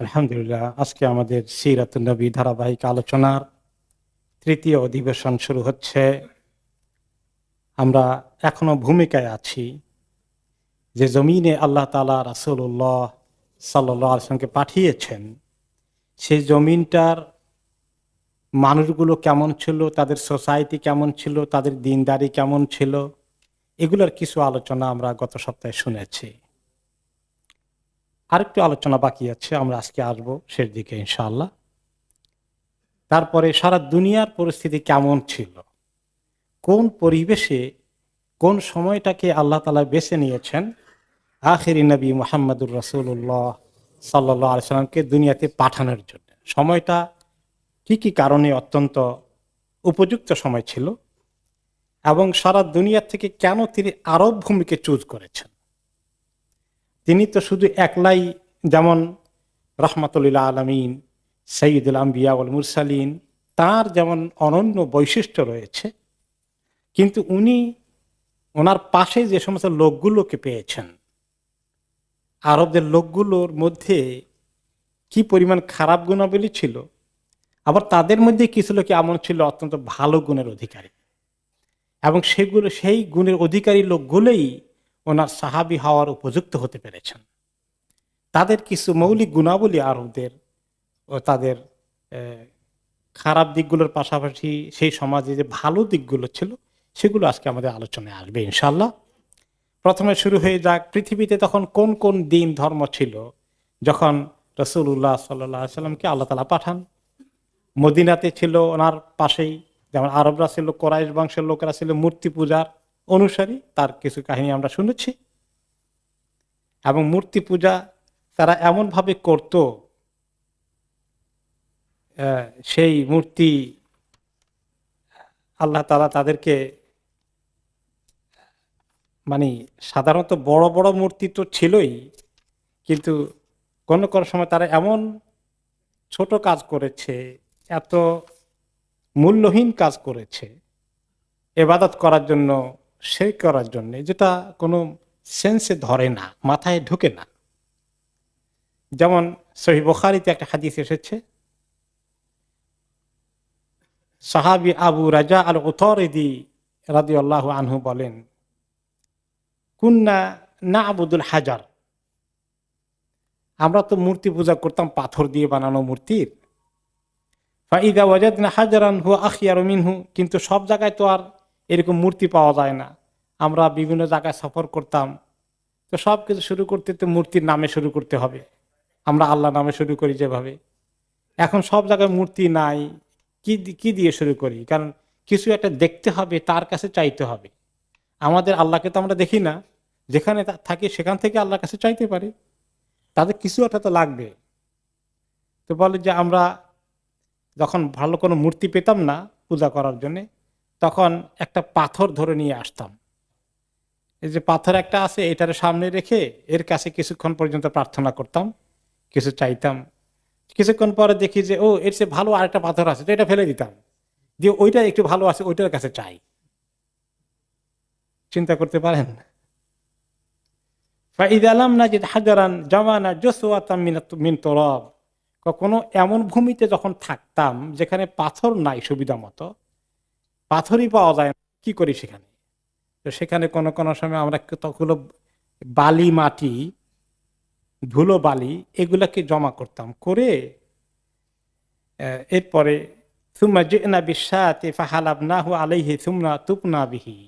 আলহামদুলিল্লাহ, আজকে আমাদের সিরাতুন নবী ধারাবাহিক আলোচনার তৃতীয় অধিবেশন শুরু হচ্ছে। আমরা এখনো ভূমিকায় আছি যে জমিনে আল্লাহ তাআলা রাসূলুল্লাহ সাল্লাল্লাহু আলাইহি ওয়াসাল্লামকে পাঠিয়েছেন, সেই জমিনটার মানুষগুলো কেমন ছিল, তাদের সোসাইটি কেমন ছিল, তাদের দিনদারি কেমন ছিল, এগুলোর কিছু আলোচনা আমরা গত সপ্তাহে শুনেছি। আরেকটু আলোচনা বাকি আছে, আমরা আজকে আসবো শেষ দিকে ইনশাআল্লাহ। তারপরে সারা দুনিয়ার পরিস্থিতি কেমন ছিল, কোন পরিবেশে কোন সময়টাকে আল্লাহ তাআলা বেছে নিয়েছেন আখিরি নবী মুহাম্মদুর রাসূলুল্লাহ সাল্লাল্লাহু আলাইহি সাল্লামকে দুনিয়াতে পাঠানোর জন্য। সময়টা কি কি কারণে অত্যন্ত উপযুক্ত সময় ছিল, এবং সারা দুনিয়া থেকে কেন তিনি আরব ভূমিকে চুজ করেছেন। তিনি তো শুধু একলাই, যেমন রাহমাতুল আলামিন সাইয়্যিদুল আম্বিয়া ওয়াল মুরসালিন, তার যেমন অনন্য বৈশিষ্ট্য রয়েছে, কিন্তু উনি ওনার পাশে যে সমস্ত লোকগুলোকে পেয়েছেন, আরবদের লোকগুলোর মধ্যে কি পরিমাণ খারাপ গুণাবলী ছিল, আবার তাদের মধ্যে কিছু লোক এমন ছিল অত্যন্ত ভালো গুণের অধিকারী, এবং সেই গুণের অধিকারী লোকগুলোই ওনার সাহাবী হওয়ার উপযুক্ত হতে পেরেছেন। তাদের কিছু মৌলিক গুণাবলী আরবদের ও তাদের খারাপ দিকগুলোর পাশাপাশি সেই সমাজে যে ভালো দিকগুলো ছিল, সেগুলো আজকে আমাদের আলোচনায় আসবে ইনশাল্লাহ। প্রথমে শুরু হয়ে যাক, পৃথিবীতে তখন কোন কোন দিন ধর্ম ছিল যখন রাসূলুল্লাহ সাল্লাল্লাহু আলাইহি সাল্লামকে আল্লাহ তাআলা পাঠান। মদিনাতে ছিল ওনার পাশেই, যেমন আরবরা ছিল, কোরাইশ বংশের লোকেরা ছিল মূর্তি পূজার অনুসারী, তার কিছু কাহিনী আমরা শুনেছি। এবং মূর্তি পূজা তারা এমন ভাবে করত, সেই মূর্তি আল্লাহ তাআলা তাদেরকে, মানে সাধারণত বড় বড় মূর্তি তো ছিলই, কিন্তু কোন কোন সময় তারা এমন ছোট কাজ করেছে, এত মূল্যহীন কাজ করেছে ইবাদত করার জন্য, শিরক করার জন্য, যেটা কোনো সেন্সে ধরে না, মাথায় ঢোকে না। যেমন সহিহ বুখারীতে একটা হাদিস এসেছে, সাহাবী আবু রাজা আল উতারিদি রাদিয়াল্লাহু আনহু বলেন, কুন্না না'বুদুল হাজার, আমরা তো মূর্তি পূজা করতাম পাথর দিয়ে বানানো মূর্তির। ফাইদা ওয়াজাদনা হাজারান হুয়া আখিয়ারু মিনহু, কিন্তু সব জায়গায় তো আর এরকম মূর্তি পাওয়া যায় না। আমরা বিভিন্ন জায়গায় সফর করতাম, তো সব কিছু শুরু করতে তো মূর্তির নামে শুরু করতে হবে। আমরা আল্লাহ নামে শুরু করি যেভাবে, এখন সব জায়গায় মূর্তি নাই, কি দিয়ে শুরু করি? কারণ কিছু একটা দেখতে হবে, তার কাছে চাইতে হবে। আমাদের আল্লাহকে তো আমরা দেখি না, যেখানে থাকি সেখান থেকে আল্লাহর কাছে চাইতে পারি, তাদের কিছু একটা তো লাগবে। তো বলে যে আমরা যখন ভালো কোনো মূর্তি পেতাম না পূজা করার জন্য, তখন একটা পাথর ধরে নিয়ে আসতাম। এই যে পাথর একটা আছে, এটার সামনে রেখে এর কাছে কিছুক্ষণ পর্যন্ত প্রার্থনা করতাম, কিছু চাইতাম। কিছুক্ষণ পরে দেখি যে ও, এর চেয়ে ভালো আরেকটা পাথর আছে, তো এটা ফেলে দিতাম, দিয়ে ওইটা একটু ভালো আছে ওইটার কাছে চাই। চিন্তা করতে পারেন? ফাইদালাম না যে হাজারান জামানা জসওয়াতাম মিন তুরাব, কখনো এমন ভূমিতে যখন থাকতাম যেখানে পাথর নাই সুবিধা মতো, পাথরই পাওয়া যায় না, কি করি সেখানে? তো সেখানে কোনো কোনো সময় আমরা তখন বালি, মাটি, ধুলো বালি এগুলাকে জমা করতাম, করে এরপরে সুম্মা জি'না বিশ-শাতি ফাহালাবনাহু আলাইহি সুম্মা তুবনা বিহি,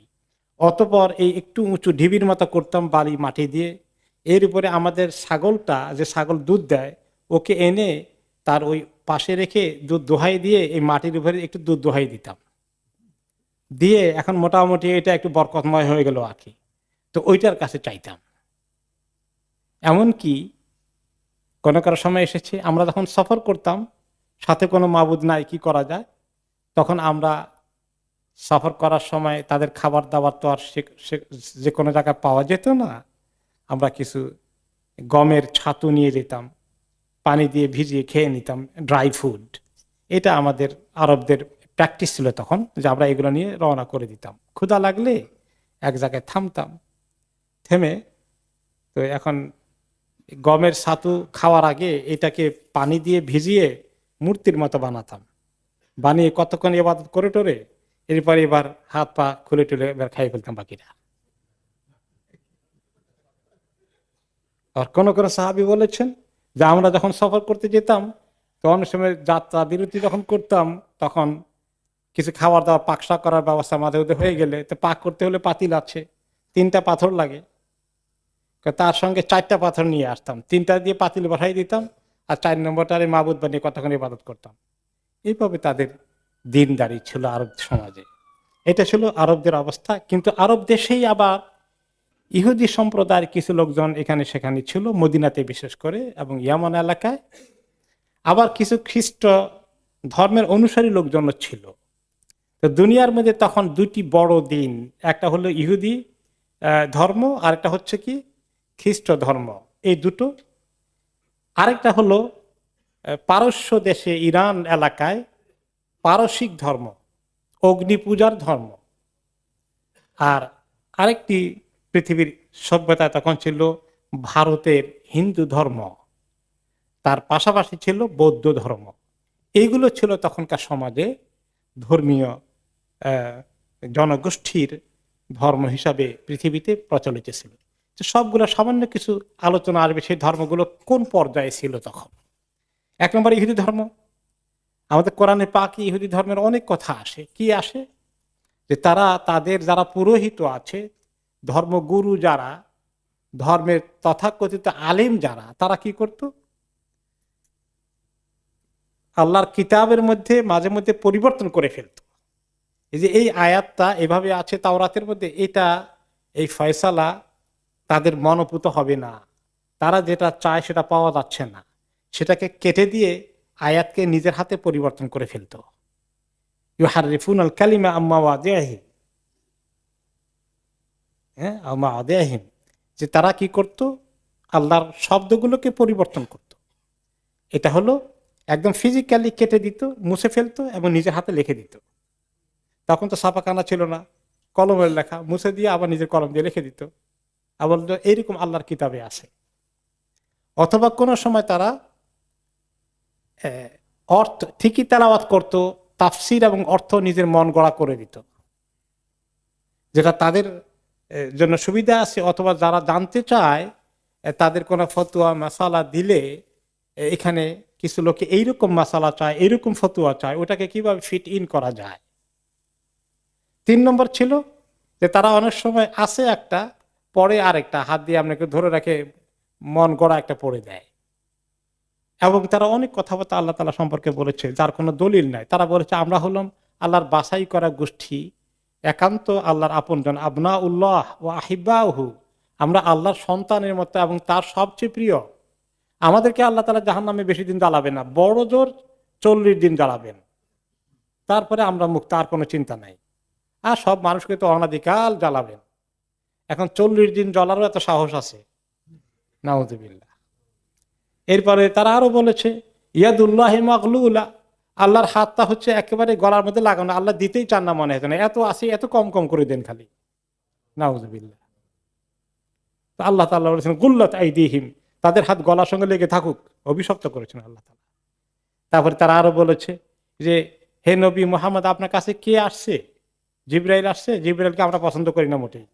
অতঃপর এই একটু উঁচু ঢিবির মতো করতাম বালি মাটি দিয়ে, এর উপরে আমাদের ছাগলটা, যে ছাগল দুধ দেয়, ওকে এনে তার ওই পাশে রেখে দুধ দোহাই দিয়ে এই মাটির উপরে একটু দুধ দোহাই দিতাম, দিয়ে এখন মোটামুটি এটা একটু বরকতময় হয়ে গেল আর কি। তো ওইটার কাছে চাইতাম। এমনকি কোনো কারো সময় এসেছে, আমরা যখন সফর করতাম, সাথে কোনো মাবুদ নাই, কি করা যায়? তখন আমরা সফর করার সময় তাদের খাবার দাবার তো আর যে কোনো জায়গায় পাওয়া যেত না। আমরা কিছু গমের ছাতু নিয়ে যেতাম, পানি দিয়ে ভিজিয়ে খেয়ে নিতাম, ড্রাই ফুড। এটা আমাদের আরবদের প্র্যাকটিস ছিল তখন, যে আমরা এগুলো নিয়ে রওনা করে দিতাম। ক্ষুধা লাগলে এক জায়গায় থামতাম, থেমে তো এখন গমের ছাতু খাওয়ার আগে এটাকে পানি দিয়ে ভিজিয়ে মূর্তির মতো বানাতাম, বানিয়ে কতক্ষণ ইবাদত করে টোরে এরপরে এবার হাত পা খুলে টুলে এবার খাইয়ে ফেলতাম বাকিটা। আর কোন কোন সাহাবী বলেছেন যে আমরা যখন সফর করতে যেতাম তো অনেক সময় যাত্রা বিরতি যখন করতাম তখন কিছু খাবার দাবার পাকশাক করার ব্যবস্থা মাঝে মধ্যে হয়ে গেলে তো পাক করতে হলে পাতিল আছে, 3টা পাথর লাগে, তার সঙ্গে 4টা পাথর নিয়ে আসতাম, 3টা দিয়ে পাতিল বসাই দিতাম আর 4 নম্বরটারে মাবুদ বানিয়ে কতক্ষণ ইবাদত করতাম। এইভাবে তাদের দিনদারি ছিল আরব সমাজে। এটা ছিল আরবদের অবস্থা। কিন্তু আরব দেশেই আবার ইহুদি সম্প্রদায়ের কিছু লোকজন এখানে সেখানে ছিল, মদিনাতে বিশেষ করে এবং ইয়ামান এলাকায়। আবার কিছু খ্রিস্ট ধর্মের অনুসারী লোকজন ছিল। তো দুনিয়ার মধ্যে তখন 2টি বড় দিন, একটা হলো ইহুদি ধর্ম আর একটা হচ্ছে কি খ্রিস্ট ধর্ম, এই দুটো। আরেকটা হলো পারস্য দেশে ইরান এলাকায় পারসিক ধর্ম, অগ্নি পূজার ধর্ম। আর আরেকটি পৃথিবীর সভ্যতায় তখন ছিল ভারতের হিন্দু ধর্ম, তার পাশাপাশি ছিল বৌদ্ধ ধর্ম। এইগুলো ছিল তখনকার সমাজে ধর্মীয় জনগোষ্ঠীর ধর্ম হিসাবে পৃথিবীতে প্রচলিত ছিল। সবগুলো সামান্য কিছু আলোচনা আসবে সেই ধর্মগুলো কোন পর্যায়ে ছিল তখন। 1 নম্বর ইহুদি ধর্ম। আমাদের কোরআনে পাকে ইহুদি ধর্মের অনেক কথা আসে। কি আসে? যে তারা তাদের যারা পুরোহিত আছে, ধর্মগুরু যারা, ধর্মের তথাকথিত আলেম যারা, তারা কি করত? আল্লাহর কিতাবের মধ্যে মাঝে মধ্যে পরিবর্তন করে ফেলত। এই যে এই আয়াতটা এভাবে আছে তাওরাতের মধ্যে, এটা এই ফয়সালা তাদের মনোপুত হবে না, তারা যেটা চায় সেটা পাওয়া যাচ্ছে না, সেটাকে কেটে দিয়ে আয়াতকে নিজের হাতে পরিবর্তন করে ফেলত। ইউহারিফুনাল কালিমা আম্মা ওয়াদিহি, হ্যাঁ, আম্মা ওয়াদিহিম, যে তারা কি করত? আল্লাহর শব্দগুলোকে পরিবর্তন করত। এটা হলো একদম ফিজিক্যালি কেটে দিত, মুছে ফেলতো এবং নিজের হাতে লিখে দিত। তখন তো ছাপাখানা ছিল না, কলমের লেখা মুছে দিয়ে আবার নিজের কলম দিয়ে লিখে দিত, আবার এইরকম আল্লাহর কিতাবে আছে। অথবা কোনো সময় তারা অর্থ ঠিকই তেলাওয়াত করত, তাফসির এবং অর্থ নিজের মন গড়া করে দিত, যেটা তাদের জন্য সুবিধা আছে। অথবা যারা জানতে চায় তাদের কোনো ফতুয়া মাসালা দিলে এখানে কিছু লোকে এইরকম মাসালা চায়, এইরকম ফতুয়া চায়, ওটাকে কিভাবে ফিট ইন করা যায়। 3 নম্বর ছিল যে তারা অনেক সময় আসে একটা, পরে আরেকটা, হাত দিয়ে আপনাকে ধরে রাখে মন গড়া একটা পড়ে দেয়। এবং তারা অনেক কথাবার্তা আল্লাহ তাআলা সম্পর্কে বলেছে যার কোনো দলিল নাই। তারা বলেছে আমরা হলাম আল্লাহর বাছাই করা গোষ্ঠী, একান্ত আল্লাহর আপনজন, আবনা উল্লাহ ও আহিবাহু, আমরা আল্লাহর সন্তানের মতো এবং তার সবচেয়ে প্রিয়। আমাদেরকে আল্লাহ তাআলা জাহান্নামে বেশি দিন জ্বালাবেন না, বড় জোর 40 দিন জ্বালাবেন, তারপরে আমরা মুক্ত, আর কোনো চিন্তা নাই। আর সব মানুষকে তো অনাদিকাল জ্বালাবেন। এখন 40 দিন জ্বলারও এত সাহস আছে? নাউযুবিল্লাহ। এরপরে তারা আরো বলেছে ইয়াদুল্লাহি মাগলুলা, আল্লাহর হাতটা হচ্ছে একেবারে গলার মধ্যে লাগানো, আল্লাহ দিতেই চান না মনে হয় না, এত আসি এত কম কম করে দেন খালি। নাউযুবিল্লাহ। তো আল্লাহ তাআলা বলেছেন গুল্লাত আইদিহিম, তাদের হাত গলার সঙ্গে লেগে থাকুক, অভিশপ্ত করেছেন আল্লাহ তাআলা। তারপরে তারা আরো বলেছে যে হে নবী মুহাম্মদ, আপনার কাছে কে আসছে? জিবরাইল আসছে, জিবরাইলকে আমরা পছন্দ করি না মোটেই।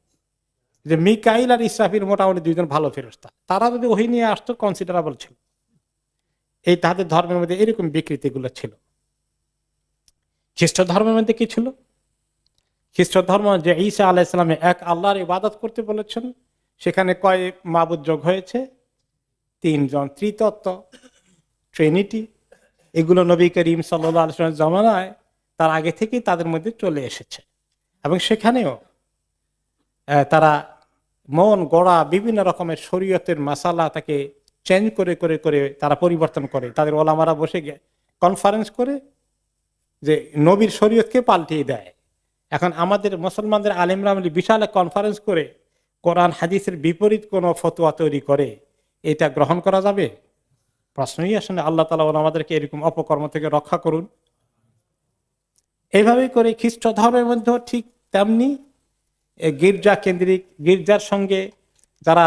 যে মিকাইল আর ইসরাফিল মোটামুটি 2 জন ভালো ফেরেশতা, তারা যদি ওহী নিয়ে আসতো কনসিডারেবল ছিল। এই তাদের ধর্মের মধ্যে এরকম বিকৃতিগুলো ছিল। খ্রিস্ট ধর্মের মধ্যে কি ছিল? খ্রিস্ট ধর্ম যে ঈসা আলাইহিস সালামে এক আল্লাহর ইবাদত করতে বলেছেন, সেখানে কয় মাবুদ যোগ হয়েছে? 3 জন, ত্রিতত্ত্ব, ট্রিনিটি। এগুলো নবী করিম সাল্লাল্লাহু আলাইহি ওয়াসাল্লামের জামানায় তার আগে থেকেই তাদের মধ্যে চলে এসেছে। এবং সেখানেও তারা মন গড়া বিভিন্ন রকমের শরীয়তের মাসালা তাকে চেঞ্জ করে করে করে তারা পরিবর্তন করে। তাদের ওলামারা বসে কনফারেন্স করে যে নবীর শরীয়তকে পাল্টিয়ে দেয়। এখন আমাদের মুসলমানদের আলেমরা বিশাল কনফারেন্স করে কোরআন হাদিসের বিপরীত কোনো ফতোয়া তৈরি করে, এটা গ্রহণ করা যাবে? প্রশ্নই আসে না। আল্লাহ তাআলা আমাদেরকে এরকম অপকর্ম থেকে রক্ষা করুন। এইভাবে করে খ্রিস্ট ধর্মের মধ্যেও ঠিক তেমনি গির্জা কেন্দ্রিক, গির্জার সঙ্গে যারা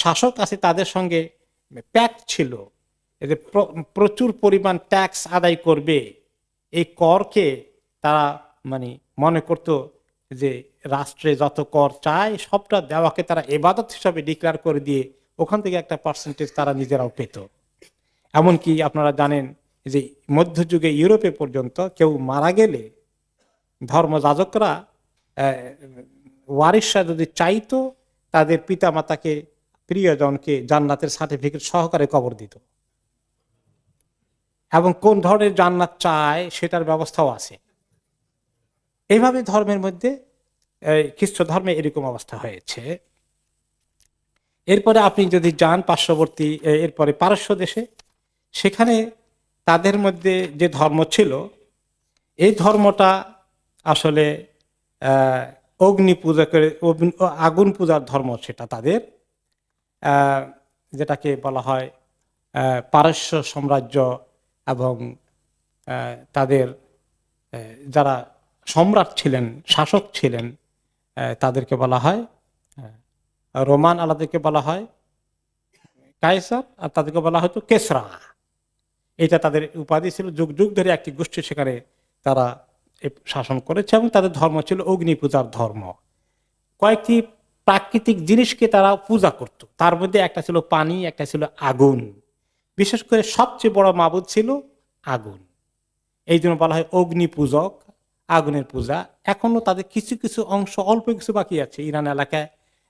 শাসক আছে তাদের সঙ্গে প্যাক্ট ছিল, এতে প্রচুর পরিমাণ ট্যাক্স আদায় করবে। এই করকে তারা মানে মনে করত যে রাষ্ট্রে যত কর চায় সবটা দেওয়াকে তারা ইবাদত হিসাবে ডিক্লেয়ার করে দিয়ে ওখান থেকে একটা পার্সেন্টেজ তারা নিজেরাও পেত। এমনকি আপনারা জানেন যে মধ্যযুগে ইউরোপে পর্যন্ত কেউ মারা গেলে ধর্মযাজকরা ওয়ারিশরা যদি চাইতো তাদের পিতা মাতাকে, প্রিয়জনকে জান্নাতের সার্টিফিকেট সহকারে কবর দিত, এবং কোন ধরনের জান্নাত চায় সেটার ব্যবস্থাও আছে। এইভাবে ধর্মের মধ্যে খ্রিস্ট ধর্মে এরকম অবস্থা হয়েছে। এরপরে আপনি যদি যান পার্শ্ববর্তী, এরপরে পারস্য দেশে, সেখানে তাদের মধ্যে যে ধর্ম ছিল এই ধর্মটা আসলে অগ্নি পূজা করে, আগুন পূজার ধর্ম সেটা তাদের, যেটাকে বলা হয় পারস্য সাম্রাজ্য এবং তাদের যারা সম্রাট ছিলেন, শাসক ছিলেন, তাদেরকে বলা হয় রোমান, আলাদাকে বলা হয় কায়সার, আর তাদেরকে বলা হয়তো কেসরা। এটা তাদের উপাধি ছিল। যুগ যুগ ধরে একটি গোষ্ঠী সেখানে তারা শাসন করেছে এবং তাদের ধর্ম ছিল অগ্নি পূজার ধর্ম। কয়েকটি প্রাকৃতিক জিনিসকে তারা পূজা করত, তার মধ্যে একটা ছিল পানি, একটা ছিল আগুন। বিশেষ করে সবচেয়ে বড় মাবুদ ছিল আগুন, এই জন্য বলা হয় অগ্নি পূজক, আগুনের পূজা। এখনো তাদের কিছু কিছু অংশ, অল্প কিছু বাকি আছে ইরান এলাকায়,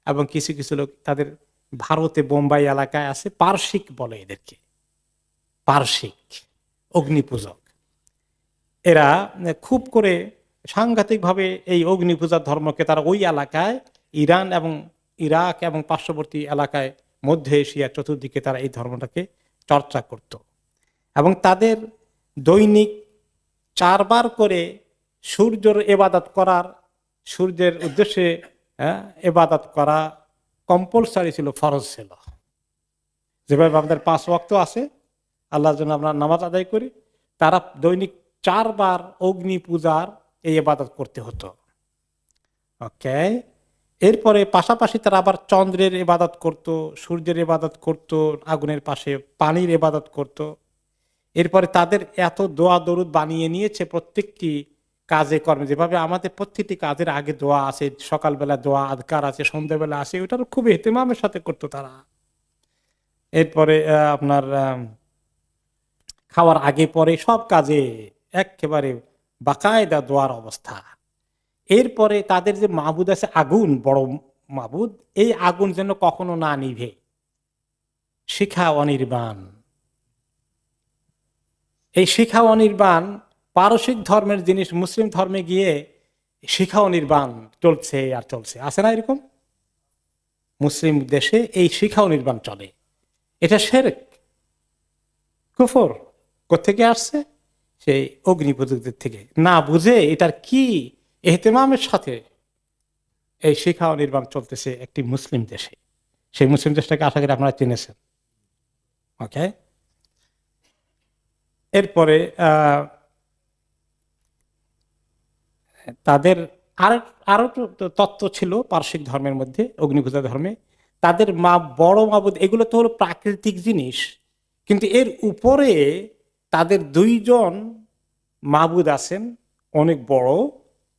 এবং কিছু কিছু লোক তাদের ভারতে বোম্বাই এলাকায় আছে, পারসিক বলে এদেরকে, পারসিক অগ্নি পূজক। এরা খুব করে সাংঘাতিক ভাবে এই অগ্নি পূজার ধর্মকে তারা ওই এলাকায়, ইরান এবং ইরাক এবং পার্শ্ববর্তী এলাকায়, মধ্য এশিয়া চতুর্দিকে তারা এই ধর্মটাকে চর্চা করত। এবং তাদের দৈনিক 4 বার করে সূর্যের ইবাদত করার, সূর্যের উদ্দেশ্যে ইবাদত করা কম্পালসারি ছিল, ফরজ ছিল। যেভাবে আমাদের 5 ওয়াক্ত আছে, আল্লাহর জন্য আমরা নামাজ আদায় করি, তারা দৈনিক 4 বার অগ্নি পূজার এই ইবাদত করতে হতো। ওকে, এরপরে পাশাপাশি তারা আবার চন্দ্রের ইবাদত করত, সূর্যের ইবাদত করত, আগুনের পাশে পানির ইবাদত করত। এরপরে তাদের এত দোয়া দরুদ বানিয়ে নিয়েছে প্রত্যেকটি কাজে কর্মে, যেভাবে আমাদের প্রত্যেকটি কাজের আগে দোয়া আছে, সকালবেলা দোয়া আদকার আছে, সন্ধ্যাবেলা আছে, ওটার খুব ইহতিমামের সাথে করতো তারা। এরপরে আপনার খাওয়ার আগে পরে সব কাজে একেবারে বাকায়দা দোয়ার অবস্থা। এরপরে তাদের যে মাবুদ আছে আগুন, বড় মাবুদ, এই আগুন যেন কখনো না নিভে, শিখা অনির্বাণ। এই শিখা অনির্বাণ পারসিক ধর্মের জিনিস মুসলিম ধর্মে গিয়ে শিখা অনির্বাণ চলছে আর চলছে, আছে না এরকম? মুসলিম দেশে এই শিখা অনির্বাণ চলে। এটা শিরক, কুফর। কোত্থেকে আসছে? সেই অগ্নিপূজকদের থেকে। না বুঝে এটার কি ইহতিমামের সাথে এই শিখা অনির্বাণ চলতেছে একটি মুসলিম দেশে। সেই মুসলিম দেশটাকে আশা করি আপনারা চিনেছেন। ওকে, এরপরে তাদের আরো তত্ত্ব ছিল পারসিক ধর্মের মধ্যে, অগ্নিপূজা ধর্মে। তাদের বড় মাবুদ এগুলো তো হলো প্রাকৃতিক জিনিস, কিন্তু এর উপরে তাদের 2 জন মাবুদ আছেন অনেক বড়,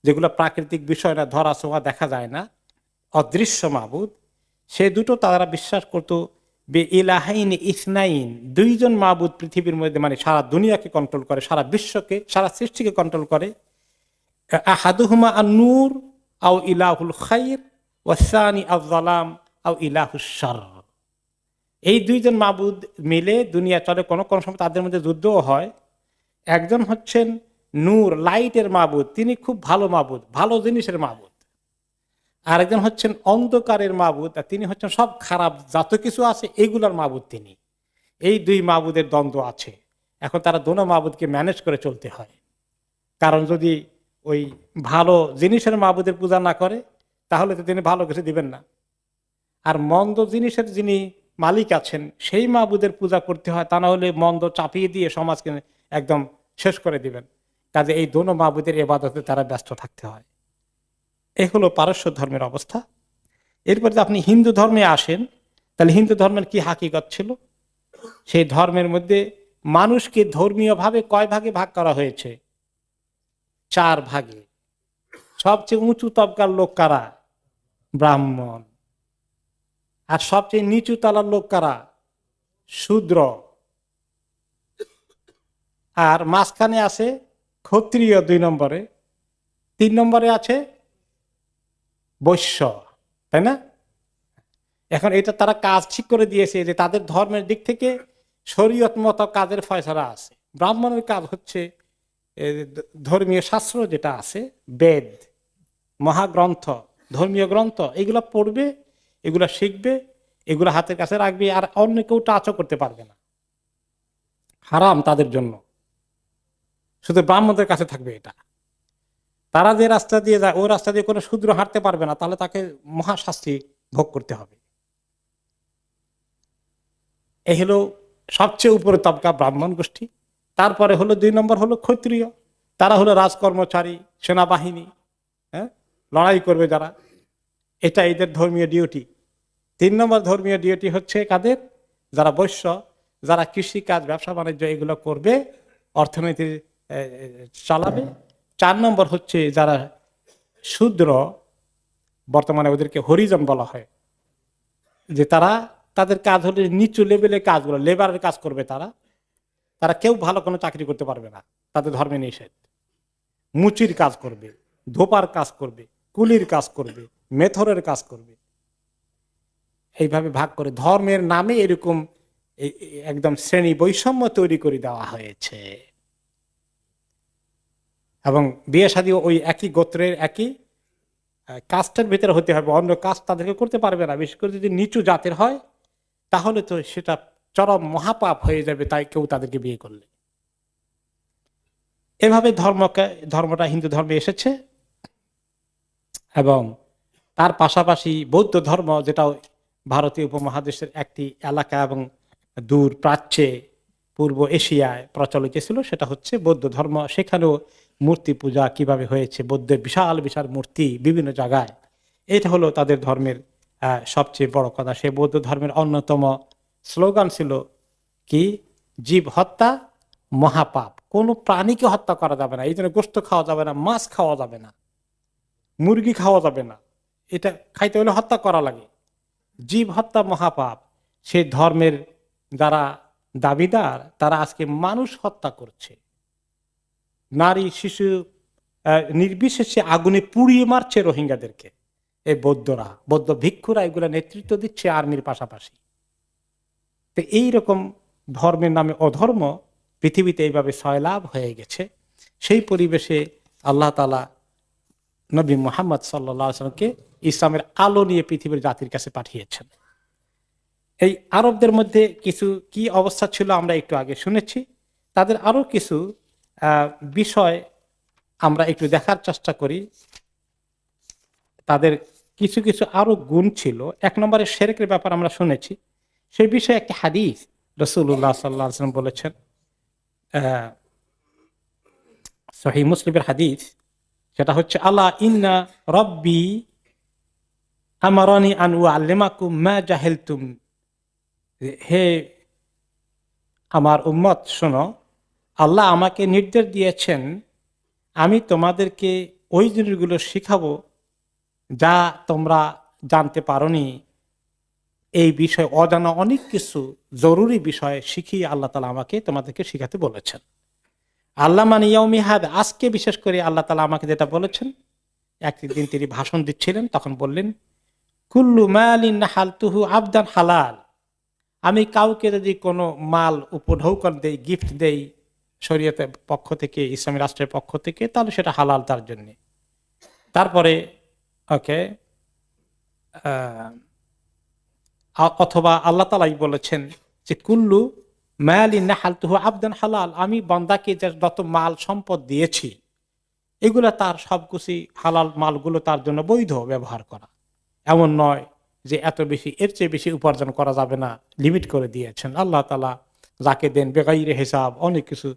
যেগুলো প্রাকৃতিক বিষয় না, ধরা ছোঁয়া দেখা যায় না, অদৃশ্য মাবুদ। সে দুটো তারা বিশ্বাস করতো বে ইলাহাইন ইসনাইন, 2 জন মাবুদ পৃথিবীর মধ্যে, মানে সারা দুনিয়াকে কন্ট্রোল করে, সারা বিশ্বকে, সারা সৃষ্টিকে কন্ট্রোল করে। আহাদুহুমা আন-নূর আও ইলাহুল খাইর ওয়াসানি আয-যালাম আও ইলাহুশ শার। এই 2 জন মাবুদ মিলে দুনিয়া চলে। কোন কোন সময় তাদের মধ্যে যুদ্ধও হয়। একজন হচ্ছেন নূর, লাইটের মাবুদ, তিনি খুব ভালো মাবুদ, ভালো জিনিসের মাবুদ। আরেকজন হচ্ছেন অন্ধকারের মাবুদ, আর তিনি হচ্ছেন সব খারাপ যত কিছু আছে এগুলার মাবুদ তিনি। এই 2 মাবুদের দ্বন্দ্ব আছে। এখন তারা দোনো মাবুদকে ম্যানেজ করে চলতে হয়, কারণ যদি ওই ভালো জিনিসের মাবুদের পূজা না করে তাহলে তো তিনি ভালো কিছু দিবেন না। আর মন্দ জিনিসের যিনি মালিক আছেন সেই মাবুদের পূজা করতে হয়, তা না হলে মন্দ চাপিয়ে দিয়ে সমাজকে একদম শেষ করে দিবেন। কাজে এই দোনো মাবুদের ইবাদতে তারা ব্যস্ত থাকতে হয়। এই হলো পারস্য ধর্মের অবস্থা। এরপরে আপনি হিন্দু ধর্মে আসেন, তাহলে হিন্দু ধর্মের কি হাকিকত ছিল? সেই ধর্মের মধ্যে মানুষকে ধর্মীয়ভাবে কয় ভাগে ভাগ করা হয়েছে? 4 ভাগে। সবচেয়ে উঁচু তবকার লোক কারা? ব্রাহ্মণ। আর সবচেয়ে নিচু তলার লোক কারা? শূদ্র। আর মাঝখানে আছে ক্ষত্রিয় 2 নম্বরে, 3 নম্বরে আছে বৈশ্য, তাই না? এখন এটা তারা কাজ ঠিক করে দিয়েছে যে তাদের ধর্মের দিক থেকে শরীয়ত মত কাজের ফয়সালা আছে। ব্রাহ্মণের কাজ হচ্ছে ধর্মীয় শাস্ত্র যেটা আছে, বেদ, মহাগ্রন্থ, ধর্মীয় গ্রন্থ, এগুলা পড়বে, এগুলা শিখবে, এগুলা হাতের কাছে রাখবে, আর অন্য কেউ টাচও করতে পারবে না, হারাম তাদের জন্য, শুধু ব্রাহ্মণদের কাছে থাকবে এটা। তারা যে রাস্তা দিয়ে যায় ওই রাস্তা দিয়ে কোনো শূদ্র হাঁটতে পারবে না, তাহলে তাকে মহাশাস্তি ভোগ করতে হবে। এই হলো সবচেয়ে উপরে তবকা ব্রাহ্মণ গোষ্ঠী। তারপরে হলো 2 নম্বর হলো ক্ষত্রিয়, তারা হলো রাজকর্মচারী, সেনাবাহিনী, হ্যাঁ, লড়াই করবে যারা, এটা এদের ধর্মীয় ডিউটি। 3 নম্বর ধর্মীয় ডিউটি হচ্ছে কাদের? যারা বৈশ্য, যারা কৃষি কাজ, ব্যবসা বাণিজ্য এগুলো করবে, অর্থনীতি চালাবে। 4 নম্বর হচ্ছে যারা শূদ্র, বর্তমানে ওদেরকে হরিজন বলা হয়, যে তারা, তাদের কাজ হলে নিচু লেভেলের কাজগুলো, লেবারের কাজ করবে তারা। তারা কেউ ভালো কোনো চাকরি করতে পারবে না, তাদের ধর্মে নিষেধ। মুচির কাজ করবে, ধোপার কাজ করবে, কুলির কাজ করবে, মেথরের কাজ করবে। এইভাবে ভাগ করে ধর্মের নামে এরকম একদম শ্রেণী বৈষম্য তৈরি করে দেওয়া হয়েছে। এবং বিয়ে শাদী ওই একই গোত্রের একই কাস্টের ভিতরে হতে হবে, অন্য কাস্ট তাদেরকে করতে পারবে না। বিশেষ করে যদি নিচু জাতের হয় তাহলে তো সেটা চরম মহাপাপ হয়ে যাবে, তাই কেউ তাদেরকে বিয়ে করলে। এভাবে ধর্মটা হিন্দু ধর্মে এসেছে। এবং তার পাশাপাশি বৌদ্ধ ধর্ম, যেটা ভারতীয় উপমহাদেশের একটি এলাকা এবং দূর প্রাচ্যে, পূর্ব এশিয়ায় প্রচলিত ছিল, সেটা হচ্ছে বৌদ্ধ ধর্ম। সেখানেও মূর্তি পূজা কিভাবে হয়েছে, বৌদ্ধের বিশাল বিশাল মূর্তি বিভিন্ন জায়গায়, এটা হলো তাদের ধর্মের সবচেয়ে বড় কথা। সেই বৌদ্ধ ধর্মের অন্যতম স্লোগান ছিল কি? জীব হত্যা মহাপাপ, কোনো প্রাণীকে হত্যা করা যাবে না, এই জন্য গোশত খাওয়া যাবে না, মাছ খাওয়া যাবে না, মুরগি খাওয়া যাবে না, এটা খাইতে হলে হত্যা করা লাগে। জীব হত্যা মহাপাপ। সে ধর্মের যারা দাবিদার তারা আজকে মানুষ হত্যা করছে, নারী শিশু নির্বিশেষে আগুনে পুড়িয়ে মারছে রোহিঙ্গাদেরকে। এই বৌদ্ধরা, বৌদ্ধ ভিক্ষুরা এগুলা নেতৃত্ব দিচ্ছে আর্মির পাশাপাশি। তো এইরকম ধর্মের নামে অধর্ম পৃথিবীতে এইভাবে সয়লাভ হয়ে গেছে। সেই পরিবেশে আল্লাহ তাআলা নবী মুহাম্মদ সাল্লাল্লাহু আলাইহি ওয়াসাল্লামকে ইসলামের আলো নিয়ে পৃথিবীর জাতির কাছে পাঠিয়েছেন। এই আরবদের মধ্যে কিছু কি অবস্থা ছিল আমরা একটু আগে শুনেছি। তাদের আরো কিছু বিষয় আমরা একটু দেখার চেষ্টা করি। তাদের কিছু কিছু আরো গুণ ছিল। 1 নম্বরে শিরকের ব্যাপার আমরা শুনেছি। সেই বিষয়ে একটি হাদিস রাসূলুল্লাহ সাল্লাল্লাহু আলাইহি ওয়াসাল্লাম বলেছেন, সহিহ মুসলিমের হাদিস, সেটা হচ্ছে আলা ইন্না রাব্বি আমারানি আন উআল্লিমাকুম মা জাহিলতুম। হে আমার উম্মত শোনো, আল্লাহ আমাকে নির্দেশ দিয়েছেন আমি তোমাদেরকে ওই জিনিসগুলো শিখাবো যা তোমরা জানতে পারোনি। এই বিষয় অজানা অনেক কিছু জরুরি বিষয় শিখিয়ে আল্লাহ তাআলা আমাকে তোমাদেরকে শিখাতে বলেছেন। আল্লাহ মানে ইয়াউমি হাদ, আজকে বিশেষ করে আল্লাহ তাআলা আমাকে যেটা বলেছেন, একদিন তিনি ভাষণ দিচ্ছিলেন, তখন বললেন কুল্লু মালিন নাহালতুহু আবদান হালাল। আমি কাউকে যদি কোনো মাল উপঢৌকন দেই, গিফট দেই শরীয়তের পক্ষ থেকে, ইসলামী রাষ্ট্রের পক্ষ থেকে, তাহলে সেটা হালাল তার জন্য। তারপরে ওকে অথবা আল্লাহ তাআলাই বলেছেন যে কুল্লু মালিন নাহালতুহু আবদান হালাল, আমি বান্দাকে যত মাল সম্পদ দিয়েছি এগুলা তার সবকিছু হালাল, মালগুলো তার জন্য বৈধ ব্যবহার করা। এমন নয় যে এত বেশি, এর চেয়ে বেশি উপার্জন করা যাবে না, লিমিট করে দিয়েছেন আল্লাহ তাআলা। যাকে দেন বেগাইরে হিসাব, অনেক কিছু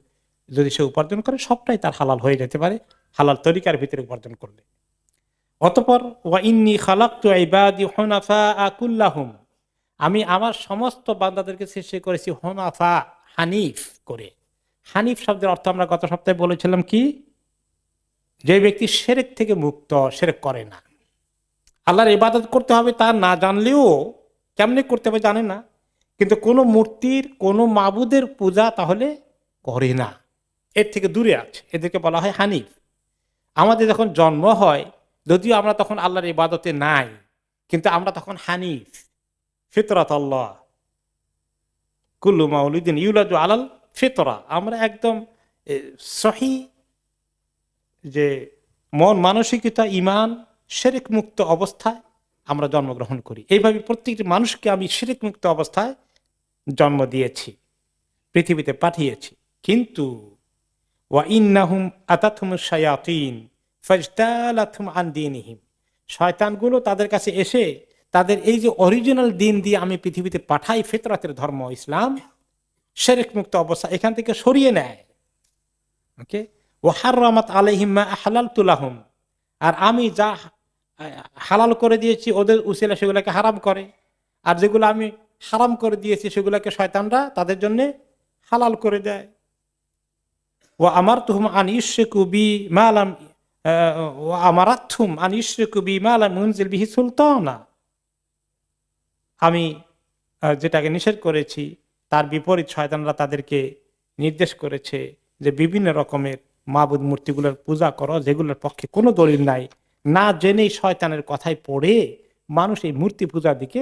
যদি সে উপার্জন করে সবটাই তার হালাল হয়ে যেতে পারে, হালাল তরিকার ভিতরে উপার্জন করলে। অতঃপর ওয়া ইন্নী খালাকতু ইবাদি হুনাফা কুল্লাহুম, আমি আমার সমস্ত বান্দাদেরকে সৃষ্টি করেছি হুনাফা, হানিফ করে। হানিফ শব্দের অর্থ আমরা গত সপ্তাহে বলেছিলাম কি, যে ব্যক্তি শিরক থেকে মুক্ত, শিরক করে না। আল্লাহর ইবাদত করতে হবে তা না জানলেও, কেমনে করতে হবে জানে না, কিন্তু কোনো মূর্তির কোনো মাবুদের পূজা তাহলে করে না, এর থেকে দূরে আছে, এদেরকে বলা হয় হানিফ। আমাদের যখন জন্ম হয়, যদিও আমরা তখন আল্লাহর ইবাদতে নাই, কিন্তু আমরা তখন হানিফ, ফিতরাত আল্লাহ, কুল্লু মাউলিদিন ইউলাদু আলাল ফিতরা, আমরা একদম সহি যে মন মানসিকতা, ইমান, শিরক মুক্ত অবস্থায় আমরা জন্মগ্রহণ করি। এইভাবে প্রত্যেকটি মানুষকে আমি শিরক মুক্ত অবস্থায় জন্ম দিয়েছি, পৃথিবীতে পাঠিয়েছি। কিন্তু ওয়া ইন্নাহুম আতাতহুমুশ শায়াতিন ফাজতালাতহুম আন দীনিহিম, শয়তানগুলো তাদের কাছে এসে তাদের এই যে অরিজিনাল দিন দিয়ে আমি পৃথিবীতে পাঠাই, ফিতরাতের ধর্ম ইসলাম, শিরক মুক্ত অবস্থা, এখান থেকে সরিয়ে নেয়। ওকে, ওয়া হাররামাত আলাইহিম মা আহলালতু লাহুম, আর আমি যা হালাল করে দিয়েছি ওদের উসিলা সেগুলোকে হারাম করে, আর যেগুলো আমি হারাম করে দিয়েছি সেগুলোকে শয়তানরা তাদের জন্য হালাল করে দেয়। ওয়া আমারতুহুম আন ইউশরিকু বি মা লাম ওয়া আমারাতহুম আন ইউশরিকু বি মা লাম ইউনজিল বিহি সুলতানা, আমি যেটাকে নিষেধ করেছি তার বিপরীত শয়তানরা তাদেরকে নির্দেশ করেছে যে বিভিন্ন রকমের মাবুদ মূর্তিগুলোর পূজা করো, যেগুলোর পক্ষে কোনো দলিল নাই। না জেনেই শয়তানের কথায় পড়ে মানুষ এই মূর্তি পূজার দিকে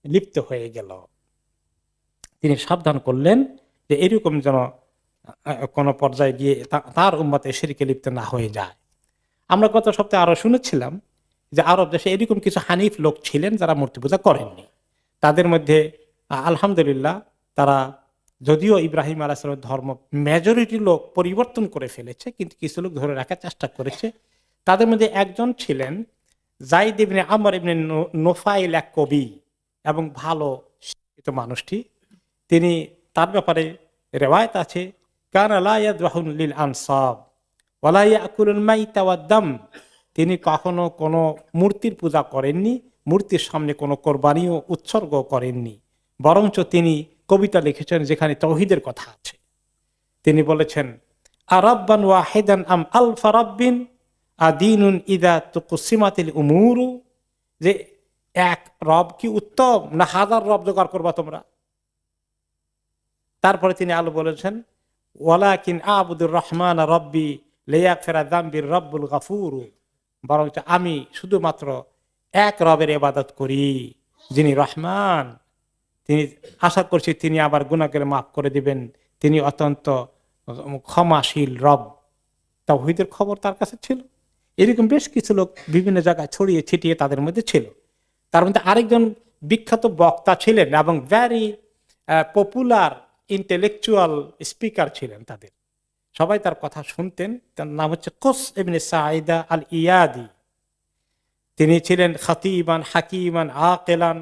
লিপ্ত হয়ে গেল। তিনি সাবধান করলেন যে এরকম যেন কোনো পর্যায়ে গিয়ে তার উম্মতে শিরকে লিপ্ত না হয়ে যায়। আমরা গত সপ্তাহে আরো শুনেছিলাম যে আরব দেশে এরকম কিছু হানিফ লোক ছিলেন যারা মূর্তি পূজা করেননি। তাদের মধ্যে আলহামদুলিল্লাহ, তারা যদিও ইব্রাহিম আলাইহিস ধর্ম মেজরিটি লোক পরিবর্তন করে ফেলেছে, কিন্তু কিছু লোক ধরে রাখার চেষ্টা করেছে। তাদের মধ্যে একজন ছিলেন যায়েদ ইবনে আমর ইবনে নুফাইল, এক কবি এবং ভালো শিক্ষিত মানুষটি। তিনি, তার ব্যাপারে রেওয়ায়েত আছে, কানা লা ইয়াযবাহুন লিল আনসাব ওয়ালা ইয়াকুলুল মাইতা ওয়াদ দাম, তিনি কখনো কোনো মূর্তির পূজা করেননি, মূর্তির সামনে কোনো কোরবানিও উৎসর্গ করেননি, বরঞ্চ তিনি কবিতা লিখেছেন যেখানে তাওহীদের কথা আছে। তিনি বলেছেন, আরাব্বান ওয়াহিদান আম আলফা রাব্বিন আদিনুন ইদা তুকসিমাতিল উমুরু, যে এক রব কি উত্তম না হাজার রব জোগাড় করবা তোমরা। তারপরে তিনি আলো বলেছেন, ওয়ালাকিন আবুদুর রহমান রব্বি লিয়াগফিরা যামবির রব্বুল গাফুরু, বরং আমি শুধুমাত্র এক রবের ইবাদত করি যিনি রহমান, তিনি আশা করছি তিনি আবার গুনাহকে মাফ করে দিবেন, তিনি অত্যন্ত ক্ষমাশীল রব। তাওহীদের খবর তার কাছে ছিল। এরকম বেশ কিছু লোক বিভিন্ন জায়গায় ছড়িয়ে ছিটিয়ে তাদের মধ্যে ছিল। তার মধ্যে আরেকজন বিখ্যাত বক্তা ছিলেন এবং ভ্যারি পপুলার ইন্টেলেকচুয়াল স্পিকার ছিলেন, তাদের সবাই তার কথা শুনতেন। তার নাম হচ্ছে কুস ইবনে সাঈদা আল ইয়াদি। তিনি ছিলেন খাতিবান হাকিমান আকিলান,